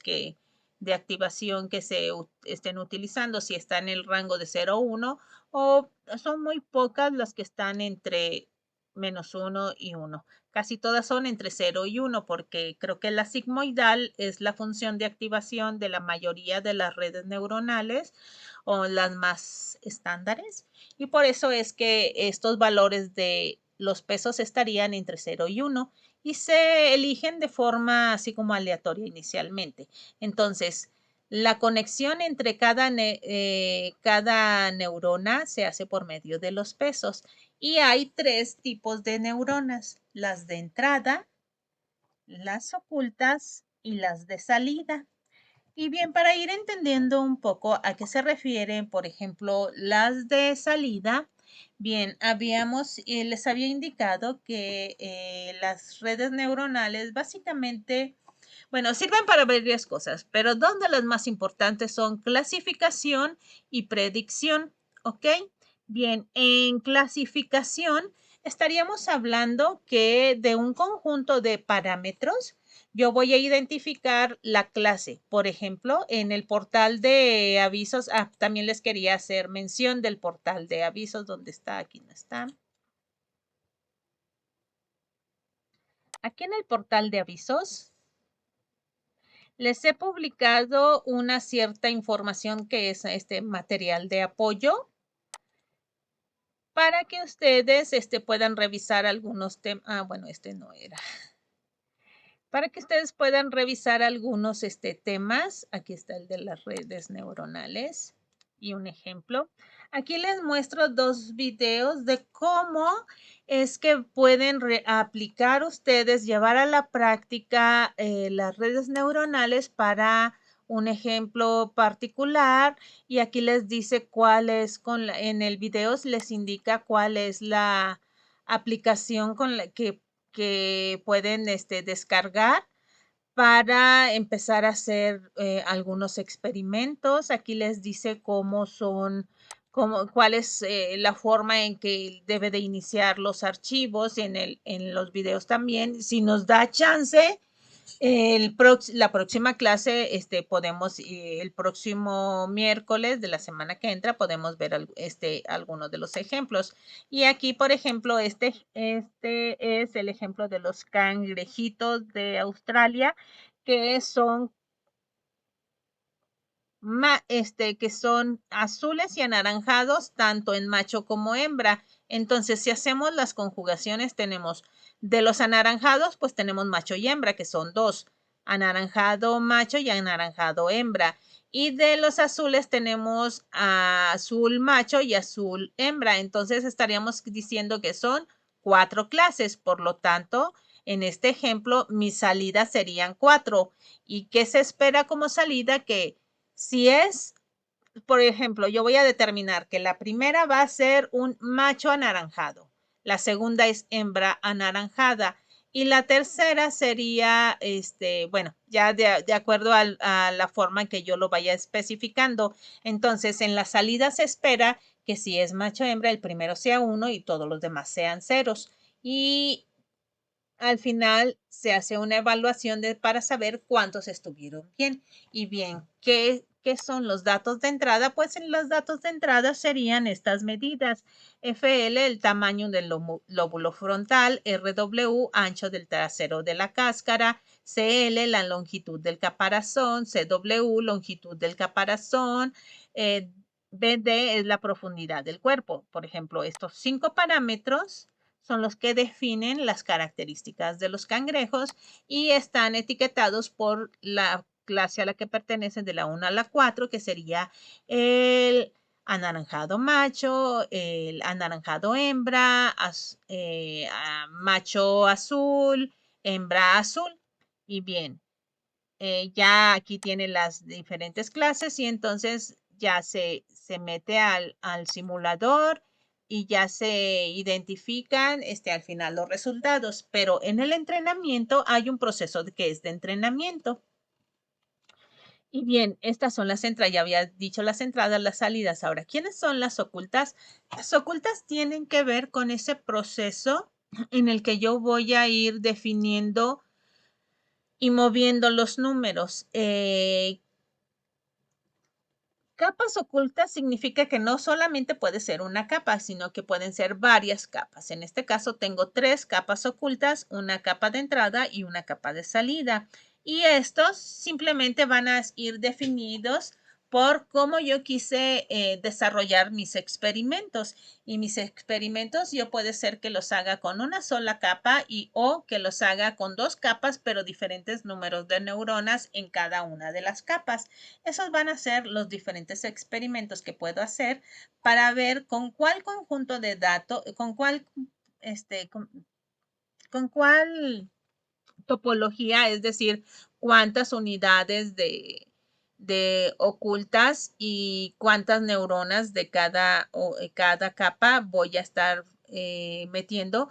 de activación que se estén utilizando, si está en el rango de 0 a 1, o son muy pocas las que están entre -1 y 1. Casi todas son entre 0 y 1, porque creo que la sigmoidal es la función de activación de la mayoría de las redes neuronales, o las más estándares, y por eso es que estos valores de los pesos estarían entre 0 y 1, y se eligen de forma así como aleatoria inicialmente. Entonces, la conexión entre cada neurona se hace por medio de los pesos. Y hay 3 tipos de neuronas: las de entrada, las ocultas y las de salida. Y bien, para ir entendiendo un poco a qué se refieren, por ejemplo, las de salida, bien, les había indicado que las redes neuronales básicamente, bueno, sirven para varias cosas, pero dos de las más importantes son clasificación y predicción, ¿ok? Bien, en clasificación estaríamos hablando que de un conjunto de parámetros yo voy a identificar la clase. Por ejemplo, en el portal de avisos, también les quería hacer mención del portal de avisos. ¿Dónde está? Aquí no está. Aquí en el portal de avisos les he publicado una cierta información que es este material de apoyo para que ustedes puedan revisar algunos temas. Bueno, no era. Para que ustedes puedan revisar algunos temas. Aquí está el de las redes neuronales y un ejemplo. Aquí les muestro 2 videos de cómo es que pueden aplicar ustedes, llevar a la práctica las redes neuronales para un ejemplo particular, y aquí les dice cuál es, en el video les indica cuál es la aplicación con la que pueden descargar para empezar a hacer algunos experimentos. Aquí les dice cuál es la forma en que debe de iniciar los archivos, en los videos también. Si nos da chance, la próxima clase, el próximo miércoles de la semana que entra, podemos ver algunos de los ejemplos. Y aquí, por ejemplo, este es el ejemplo de los cangrejitos de Australia, que son que son azules y anaranjados, tanto en macho como hembra. Entonces, si hacemos las conjugaciones, tenemos de los anaranjados, pues tenemos macho y hembra, que son 2, anaranjado macho y anaranjado hembra. Y de los azules tenemos azul macho y azul hembra. Entonces, estaríamos diciendo que son 4 clases. Por lo tanto, en este ejemplo, mis salidas serían 4. ¿Y qué se espera como salida? Que si es, por ejemplo, yo voy a determinar que la primera va a ser un macho anaranjado, la segunda es hembra anaranjada, y la tercera sería, bueno, ya de acuerdo a la forma en que yo lo vaya especificando. Entonces, en la salida se espera que si es macho hembra, el primero sea 1 y todos los demás sean ceros. Y al final se hace una evaluación para saber cuántos estuvieron bien. Y bien, ¿qué son los datos de entrada? Pues en los datos de entrada serían estas medidas. FL, el tamaño del lóbulo frontal. RW, ancho del trasero de la cáscara. CL, la longitud del caparazón. CW, longitud del caparazón. BD es la profundidad del cuerpo. Por ejemplo, estos 5 parámetros son los que definen las características de los cangrejos y están etiquetados por la clase a la que pertenecen de la 1 a la 4, que sería el anaranjado macho, el anaranjado hembra, macho azul, hembra azul. Y bien, ya aquí tiene las diferentes clases y entonces ya se mete al simulador y ya se identifican al final los resultados. Pero en el entrenamiento hay un proceso que es de entrenamiento. Y bien, estas son las entradas, ya había dicho las entradas, las salidas. Ahora, ¿quiénes son las ocultas? Las ocultas tienen que ver con ese proceso en el que yo voy a ir definiendo y moviendo los números. Capas ocultas significa que no solamente puede ser una capa, sino que pueden ser varias capas. En este caso tengo 3 capas ocultas, una capa de entrada y una capa de salida. Y estos simplemente van a ir definidos por cómo yo quise desarrollar mis experimentos. Y mis experimentos yo puede ser que los haga con una sola capa o que los haga con 2 capas, pero diferentes números de neuronas en cada una de las capas. Esos van a ser los diferentes experimentos que puedo hacer para ver con cuál conjunto de datos, con cuál topología, es decir, cuántas unidades de ocultas y cuántas neuronas de cada capa voy a estar metiendo,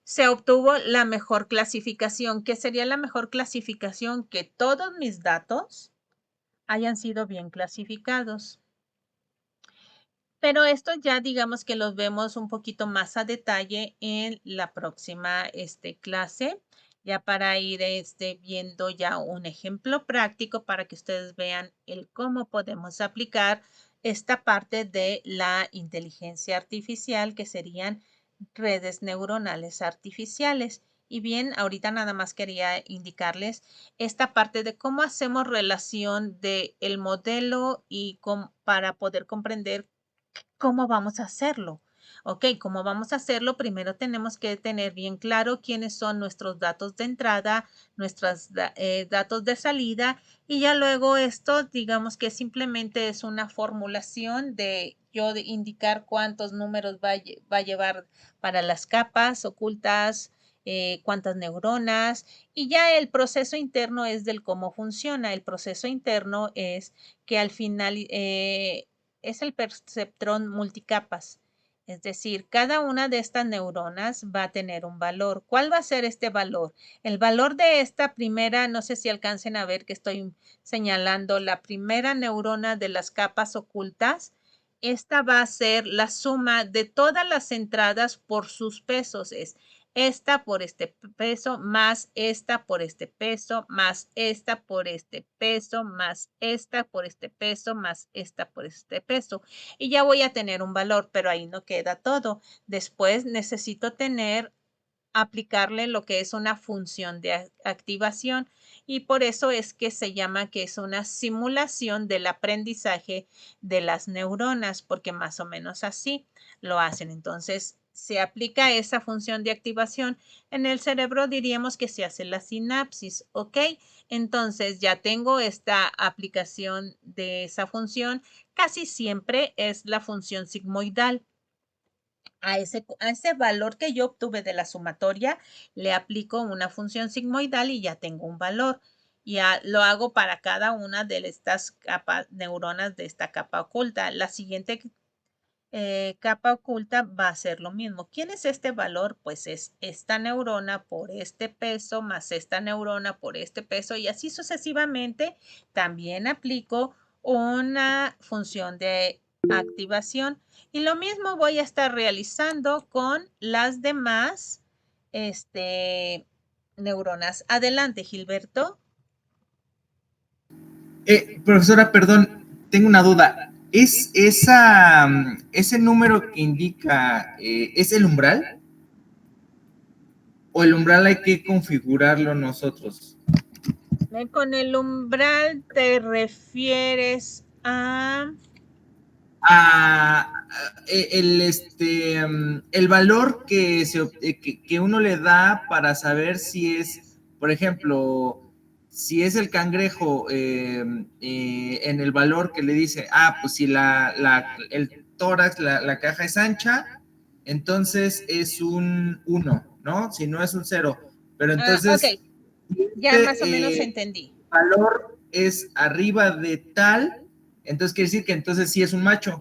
se obtuvo la mejor clasificación. ¿Qué sería la mejor clasificación? Que todos mis datos hayan sido bien clasificados. Pero esto ya digamos que los vemos un poquito más a detalle en la próxima clase, ya para ir viendo ya un ejemplo práctico para que ustedes vean el cómo podemos aplicar esta parte de la inteligencia artificial, que serían redes neuronales artificiales. Y bien, ahorita nada más quería indicarles esta parte de cómo hacemos relación del modelo y para poder comprender cómo vamos a hacerlo. Ok, ¿cómo vamos a hacerlo? Primero tenemos que tener bien claro quiénes son nuestros datos de entrada, nuestros datos de salida, y ya luego esto, digamos que simplemente es una formulación de yo de indicar cuántos números va a llevar para las capas ocultas, cuántas neuronas, y ya el proceso interno es del cómo funciona. El proceso interno es que al final es el perceptrón multicapas. Es decir, cada una de estas neuronas va a tener un valor. ¿Cuál va a ser este valor? El valor de esta primera, no sé si alcancen a ver que estoy señalando la primera neurona de las capas ocultas. Esta va a ser la suma de todas las entradas por sus pesos. Es esta por este peso, más esta por este peso, más esta por este peso, más esta por este peso, más esta por este peso. Y ya voy a tener un valor, pero ahí no queda todo. Después necesito aplicarle lo que es una función de activación, y por eso es que se llama que es una simulación del aprendizaje de las neuronas, porque más o menos así lo hacen. Entonces, se aplica esa función de activación en el cerebro, diríamos que se hace la sinapsis, ¿ok? Entonces, ya tengo esta aplicación de esa función. Casi siempre es la función sigmoidal. A ese valor que yo obtuve de la sumatoria, le aplico una función sigmoidal y ya tengo un valor. Ya lo hago para cada una de estas neuronas de esta capa oculta. La siguiente capa oculta va a ser lo mismo. ¿Quién es este valor? Pues es esta neurona por este peso más esta neurona por este peso, y así sucesivamente. También aplico una función de activación, y lo mismo voy a estar realizando con las demás neuronas. Adelante, Gilberto.
Profesora, perdón, tengo una duda. Ese número que indica, es el umbral? ¿O el umbral hay que configurarlo nosotros?
Con el umbral te refieres a...
El valor que uno le da para saber si es, por ejemplo, si es el cangrejo en el valor que le dice, pues si el tórax, la caja es ancha, entonces es un 1, ¿no? Si no es un 0. Pero entonces,
ok, ya más o menos entendí.
Valor es arriba de tal, entonces quiere decir que entonces sí es un macho.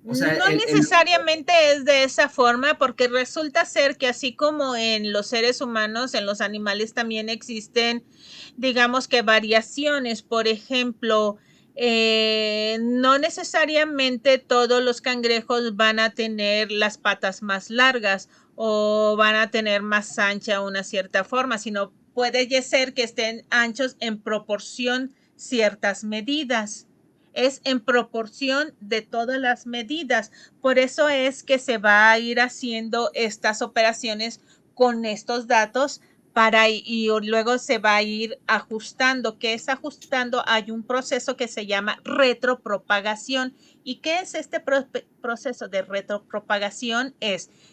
O sea,
no necesariamente es de esa forma, porque resulta ser que así como en los seres humanos, en los animales también existen, digamos que variaciones. Por ejemplo, no necesariamente todos los cangrejos van a tener las patas más largas o van a tener más ancha una cierta forma, sino puede ser que estén anchos en proporción ciertas medidas. Es en proporción de todas las medidas. Por eso es que se va a ir haciendo estas operaciones con estos datos y luego se va a ir ajustando. ¿Qué es ajustando? Hay un proceso que se llama retropropagación. ¿Y qué es este proceso de retropropagación?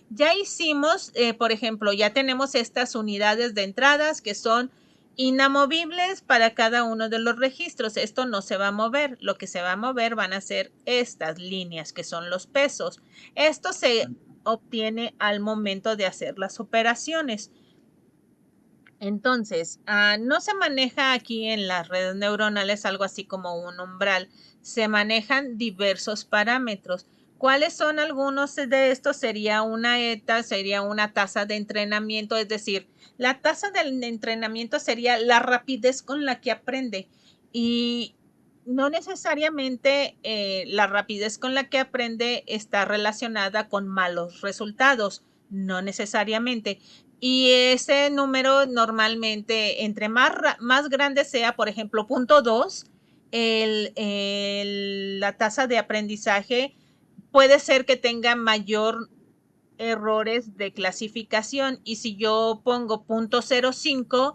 Ya hicimos, por ejemplo, ya tenemos estas unidades de entradas que son inamovibles para cada uno de los registros. Esto no se va a mover. Lo que se va a mover van a ser estas líneas que son los pesos. Esto se obtiene al momento de hacer las operaciones. Entonces, no se maneja aquí en las redes neuronales algo así como un umbral. Se manejan diversos parámetros. ¿Cuáles son algunos de estos? Sería una ETA, sería una tasa de entrenamiento, es decir, la tasa de entrenamiento sería la rapidez con la que aprende y no necesariamente la rapidez con la que aprende está relacionada con malos resultados, no necesariamente. Y ese número normalmente, entre más grande sea, por ejemplo, 0.2, la tasa de aprendizaje puede ser que tenga mayor errores de clasificación. Y si yo pongo 0.05,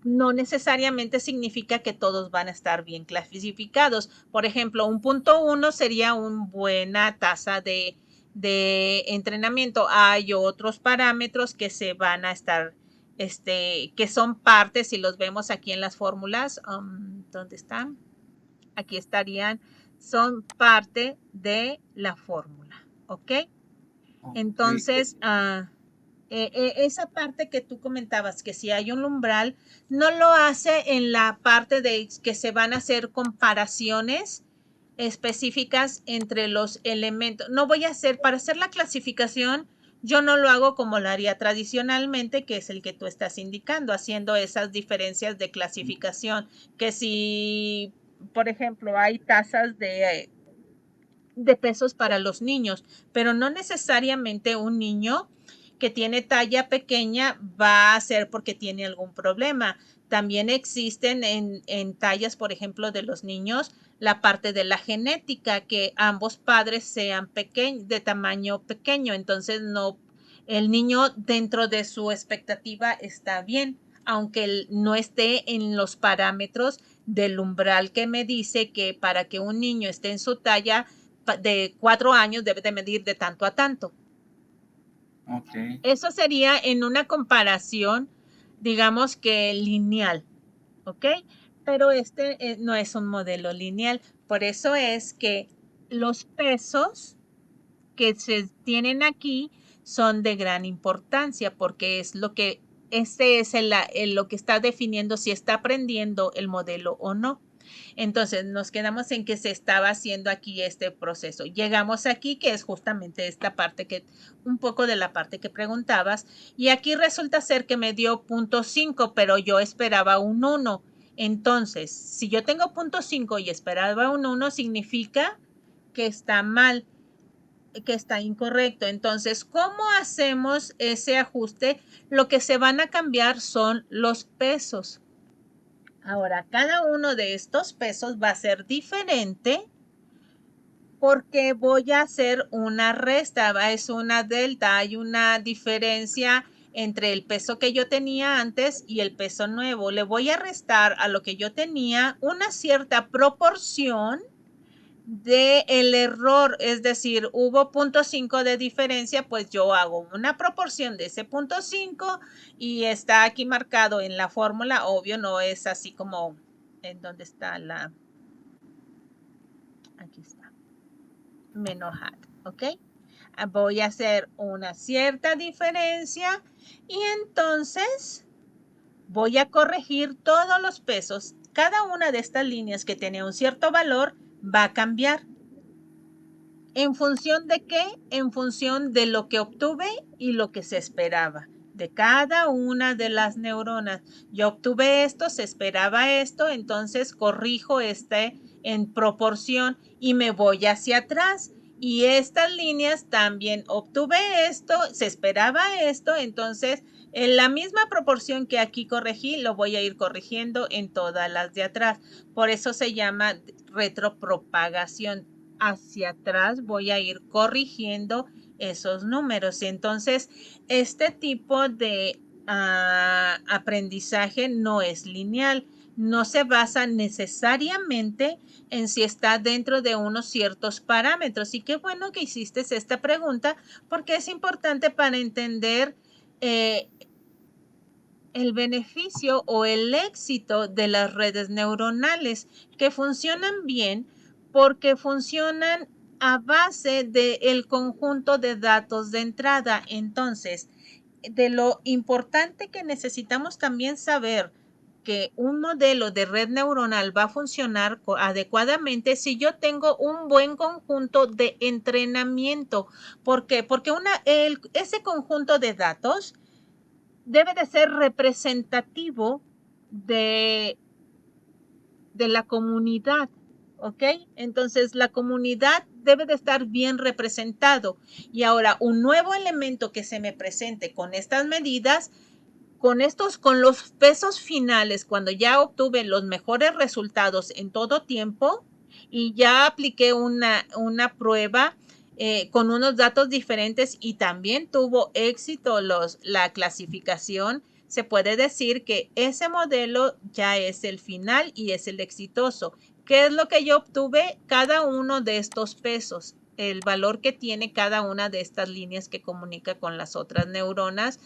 no necesariamente significa que todos van a estar bien clasificados. Por ejemplo, un 0.1 sería una buena tasa de entrenamiento. Hay otros parámetros que se van a estar, que son partes, si los vemos aquí en las fórmulas, ¿dónde están? Aquí estarían, son parte de la fórmula, ¿ok? Entonces, esa parte que tú comentabas, que si hay un umbral, no lo hace en la parte de que se van a hacer comparaciones específicas entre los elementos. No voy a hacer, para hacer la clasificación, yo no lo hago como lo haría tradicionalmente, que es el que tú estás indicando, haciendo esas diferencias de clasificación, que si, por ejemplo, hay tasas de pesos para los niños, pero no necesariamente un niño que tiene talla pequeña va a ser porque tiene algún problema. También existen en tallas, por ejemplo, de los niños, la parte de la genética, que ambos padres sean de tamaño pequeño. Entonces, no, el niño dentro de su expectativa está bien, aunque no esté en los parámetros del umbral que me dice que para que un niño esté en su talla de 4 años debe de medir de tanto a tanto.
Okay.
Eso sería en una comparación, digamos que lineal, ¿ok? Pero no es un modelo lineal. Por eso es que los pesos que se tienen aquí son de gran importancia, porque es lo que, es lo que está definiendo si está aprendiendo el modelo o no. Entonces nos quedamos en que se estaba haciendo aquí este proceso. Llegamos aquí, que es justamente esta parte un poco de la parte que preguntabas, y aquí resulta ser que me dio 0.5, pero yo esperaba un 1. Entonces, si yo tengo 0.5 y esperaba un 1, significa que está mal. que está incorrecto. Entonces, ¿cómo hacemos ese ajuste? Lo que se van a cambiar son los pesos. Ahora, cada uno de estos pesos va a ser diferente porque voy a hacer una resta, es una delta, hay una diferencia entre el peso que yo tenía antes y el peso nuevo. Le voy a restar a lo que yo tenía una cierta proporción del error, es decir, hubo 0.5 de diferencia, pues yo hago una proporción de ese 0.5 y está aquí marcado en la fórmula, obvio, no es así como en donde está la, aquí está, menos hat, ¿ok? Voy a hacer una cierta diferencia y entonces voy a corregir todos los pesos. Cada una de estas líneas que tenía un cierto valor va a cambiar. ¿En función de qué? En función de lo que obtuve y lo que se esperaba de cada una de las neuronas. Yo obtuve esto, se esperaba esto, entonces corrijo este en proporción y me voy hacia atrás. Y estas líneas también obtuve esto, se esperaba esto, entonces en la misma proporción que aquí corregí, lo voy a ir corrigiendo en todas las de atrás. Por eso se llama retropropagación. Hacia atrás voy a ir corrigiendo esos números. Entonces, este tipo de aprendizaje no es lineal, no se basa necesariamente en si está dentro de unos ciertos parámetros. Y qué bueno que hiciste esta pregunta porque es importante para entender el beneficio o el éxito de las redes neuronales que funcionan bien porque funcionan a base del conjunto de datos de entrada. Entonces, de lo importante que necesitamos también saber que un modelo de red neuronal va a funcionar adecuadamente si yo tengo un buen conjunto de entrenamiento. ¿Por qué? Porque ese conjunto de datos debe de ser representativo de la comunidad, ¿ok? Entonces, la comunidad debe de estar bien representado. Y ahora, un nuevo elemento que se me presente con estas medidas, con los pesos finales, cuando ya obtuve los mejores resultados en todo tiempo y ya apliqué una prueba con unos datos diferentes y también tuvo éxito la clasificación, se puede decir que ese modelo ya es el final y es el exitoso. ¿Qué es lo que yo obtuve? Cada uno de estos pesos, el valor que tiene cada una de estas líneas que comunica con las otras neuronas.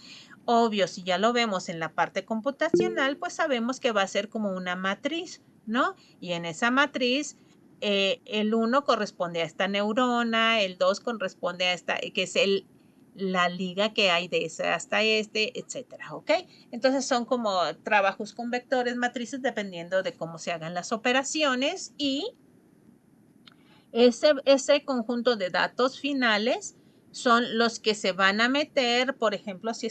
Obvio, si ya lo vemos en la parte computacional, pues sabemos que va a ser como una matriz, ¿no? Y en esa matriz, el 1 corresponde a esta neurona, el 2 corresponde a esta, que es la liga que hay de ese hasta este, etcétera, ¿ok? Entonces son como trabajos con vectores, matrices, dependiendo de cómo se hagan las operaciones y ese conjunto de datos finales son los que se van a meter, por ejemplo, si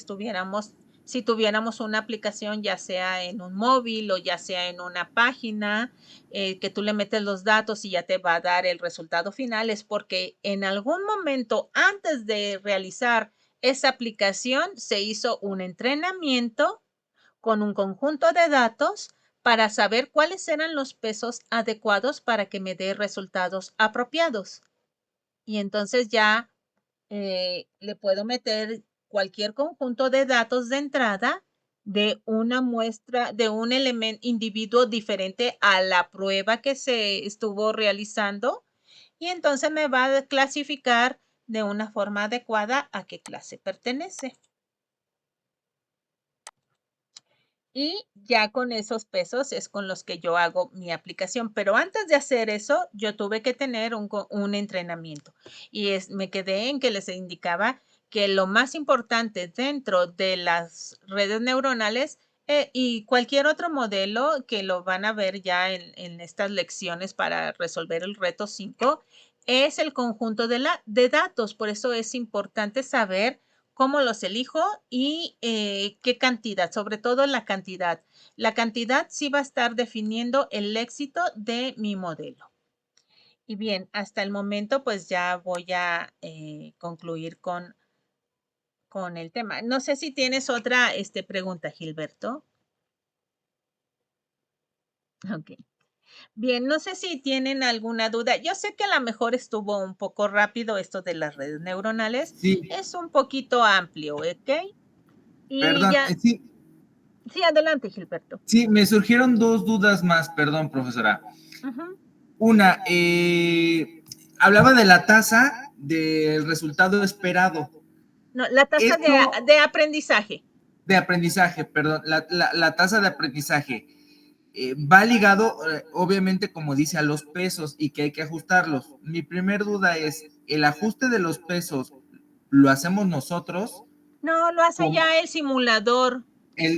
tuviéramos una aplicación, ya sea en un móvil o ya sea en una página, que tú le metes los datos y ya te va a dar el resultado final, es porque en algún momento antes de realizar esa aplicación se hizo un entrenamiento con un conjunto de datos para saber cuáles eran los pesos adecuados para que me dé resultados apropiados. Y entonces ya le puedo meter cualquier conjunto de datos de entrada de una muestra, de un individuo diferente a la prueba que se estuvo realizando y entonces me va a clasificar de una forma adecuada a qué clase pertenece. Y ya con esos pesos es con los que yo hago mi aplicación. Pero antes de hacer eso, yo tuve que tener un entrenamiento. Y me quedé en que les indicaba que lo más importante dentro de las redes neuronales y cualquier otro modelo que lo van a ver ya en estas lecciones para resolver el reto 5, es el conjunto de datos. Por eso es importante saber cómo los elijo y qué cantidad, sobre todo la cantidad. La cantidad sí va a estar definiendo el éxito de mi modelo. Y bien, hasta el momento pues ya voy a concluir con el tema. No sé si tienes otra pregunta, Gilberto. Ok. Bien, no sé si tienen alguna duda. Yo sé que a lo mejor estuvo un poco rápido esto de las redes neuronales.
Sí,
Es un poquito amplio, ¿ok? Y
perdón,
ya,
sí,
sí, adelante, Gilberto.
sí, me surgieron dos dudas más, perdón, profesora.
Ujú.
Una, hablaba de la tasa del resultado esperado.
No, la tasa
Esto
de aprendizaje.
de aprendizaje, perdón, la tasa de aprendizaje va ligado, obviamente, como dice, a los pesos y que hay que ajustarlos. Mi primer duda es, ¿el ajuste de los pesos lo hacemos nosotros?
No, lo hace
Como
ya el simulador.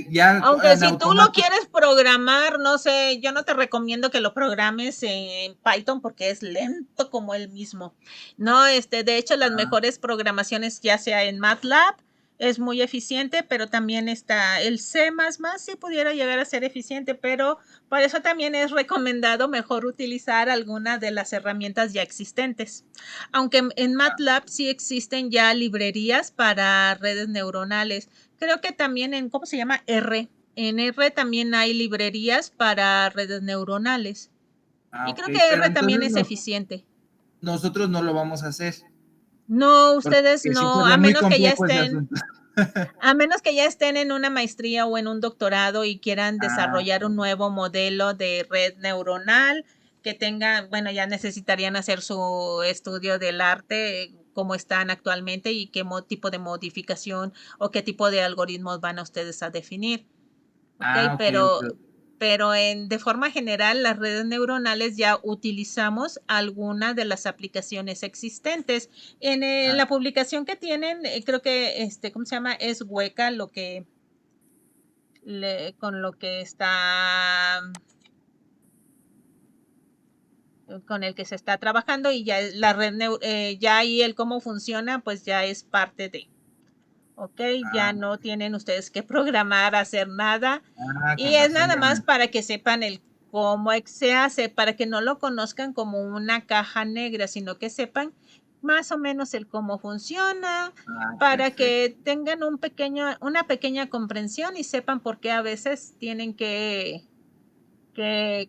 ya
Aunque
en
si tú lo
automático.
quieres programar, no sé, yo no te recomiendo que lo programes en Python porque es lento como el mismo. No, de hecho, las mejores programaciones, ya sea en MATLAB, es muy eficiente, pero también está el C++, sí pudiera llegar a ser eficiente, pero por eso también es recomendado mejor utilizar alguna de las herramientas ya existentes. Aunque en MATLAB sí existen ya librerías para redes neuronales. Creo que también en, ¿cómo se llama? R. En R también hay librerías para redes neuronales. Y creo
Ok,
que
pero
R también
entonces
es eficiente.
nosotros no lo vamos a hacer,
No, ustedes
porque sí se
no,
ve muy complejo ese asunto.
a menos que ya estén en una maestría o en un doctorado y quieran
Ah,
desarrollar un nuevo modelo de red neuronal que tenga, bueno, ya necesitarían hacer su estudio del arte como están actualmente y qué tipo de modificación o qué tipo de algoritmos van a ustedes a definir. ¿Ok?
ok, ok.
Pero de forma general, las redes neuronales ya utilizamos algunas de las aplicaciones existentes. En la publicación que tienen, creo que, ¿cómo se llama? Es hueca lo que, con lo que está, con el que se está trabajando y ya la red, ya ahí el cómo funciona, pues ya es parte de. ¿Ok? Ya
Ah,
no tienen ustedes que programar, hacer nada. Y
con
es
razón
nada
ya
más
me...
para que sepan el cómo se hace, para que no lo conozcan como una caja negra, sino que sepan más o menos el cómo funciona, para
Perfecto.
que tengan una pequeña comprensión y sepan por qué a veces tienen que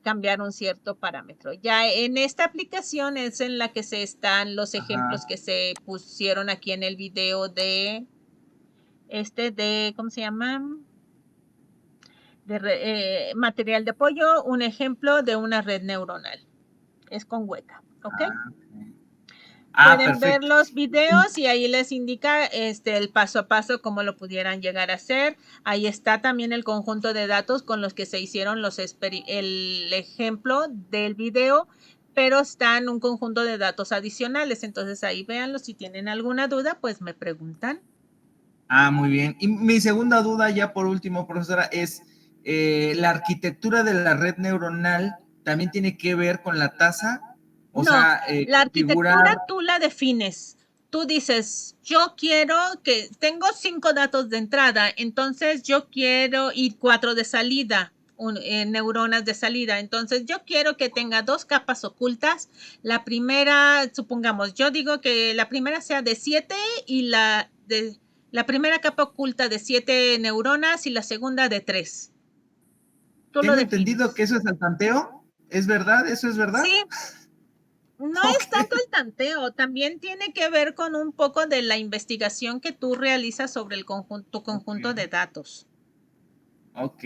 cambiar un cierto parámetro. Ya en esta aplicación es en la que se están los
Ajá.
ejemplos que se pusieron aquí en el video ¿cómo se llama? Material de apoyo, un ejemplo de una red neuronal. Es con hueca, ¿ok? Pueden ver
Perfecto.
los videos y ahí les indica el paso a paso cómo lo pudieran llegar a hacer. Ahí está también el conjunto de datos con los que se hicieron el ejemplo del video, pero están un conjunto de datos adicionales. Entonces ahí véanlo. Si tienen alguna duda, pues me preguntan.
Muy bien. Y mi segunda duda, ya por último, profesora, es la arquitectura de la red neuronal también tiene que ver con la tasa, o
No,
sea,
la
configurar.
arquitectura tú la defines. Tú dices, yo quiero que tengo 5 datos de entrada, entonces yo quiero ir 4 de salida, neuronas de salida. Entonces yo quiero que tenga 2 capas ocultas. La primera, supongamos, yo digo que la primera sea de 7 y la primera capa oculta de 7 neuronas y la segunda de 3. Tú lo
Tengo entendido que
defines.
eso es al tanteo. ¿Es verdad? ¿Eso es verdad?
Sí, no es
Ok,
tanto el tanteo, también tiene que ver con un poco de la investigación que tú realizas sobre tu conjunto de
ok,
datos.
ok.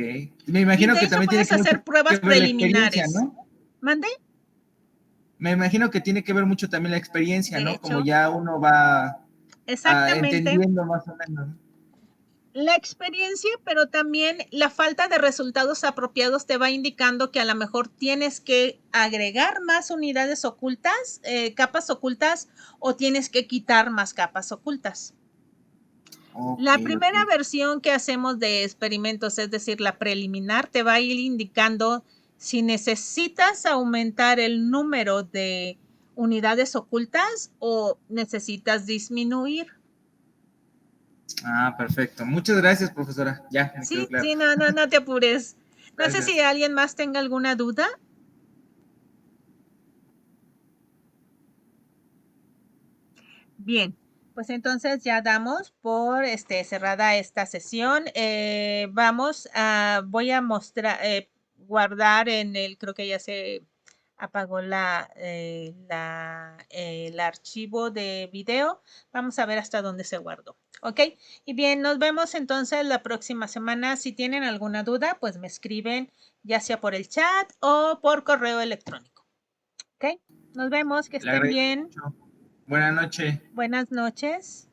Me
Y
imagino
de
que
eso
también tiene
puedes
que mucho
hacer
que
pruebas
ver la experiencia,
preliminares.
¿no?
¿Mande?
Me imagino que tiene que ver mucho también la experiencia,
De
¿no? Como
hecho,
ya uno va
exactamente.
entendiendo más o menos.
La experiencia, pero también la falta de resultados apropiados te va indicando que a lo mejor tienes que agregar más unidades ocultas, capas ocultas, o tienes que quitar más capas ocultas.
Ok,
La
ok.
primera versión que hacemos de experimentos, es decir, la preliminar, te va a ir indicando si necesitas aumentar el número de unidades ocultas o necesitas disminuir.
Perfecto. Muchas gracias, profesora. Ya me quedó
Sí,
claro.
sí, no te apures. No sé si
Gracias.
alguien más tenga alguna duda. Bien, pues entonces ya damos por cerrada esta sesión. Voy a mostrar, guardar en creo que ya se apagó el archivo de video. Vamos a ver hasta dónde se guardó. ¿Ok? Y bien, nos vemos entonces la próxima semana. Si tienen alguna duda, pues me escriben ya sea por el chat o por correo electrónico. ¿Ok? Nos vemos, que estén bien.
Mucho. Buenas noches.
Buenas noches.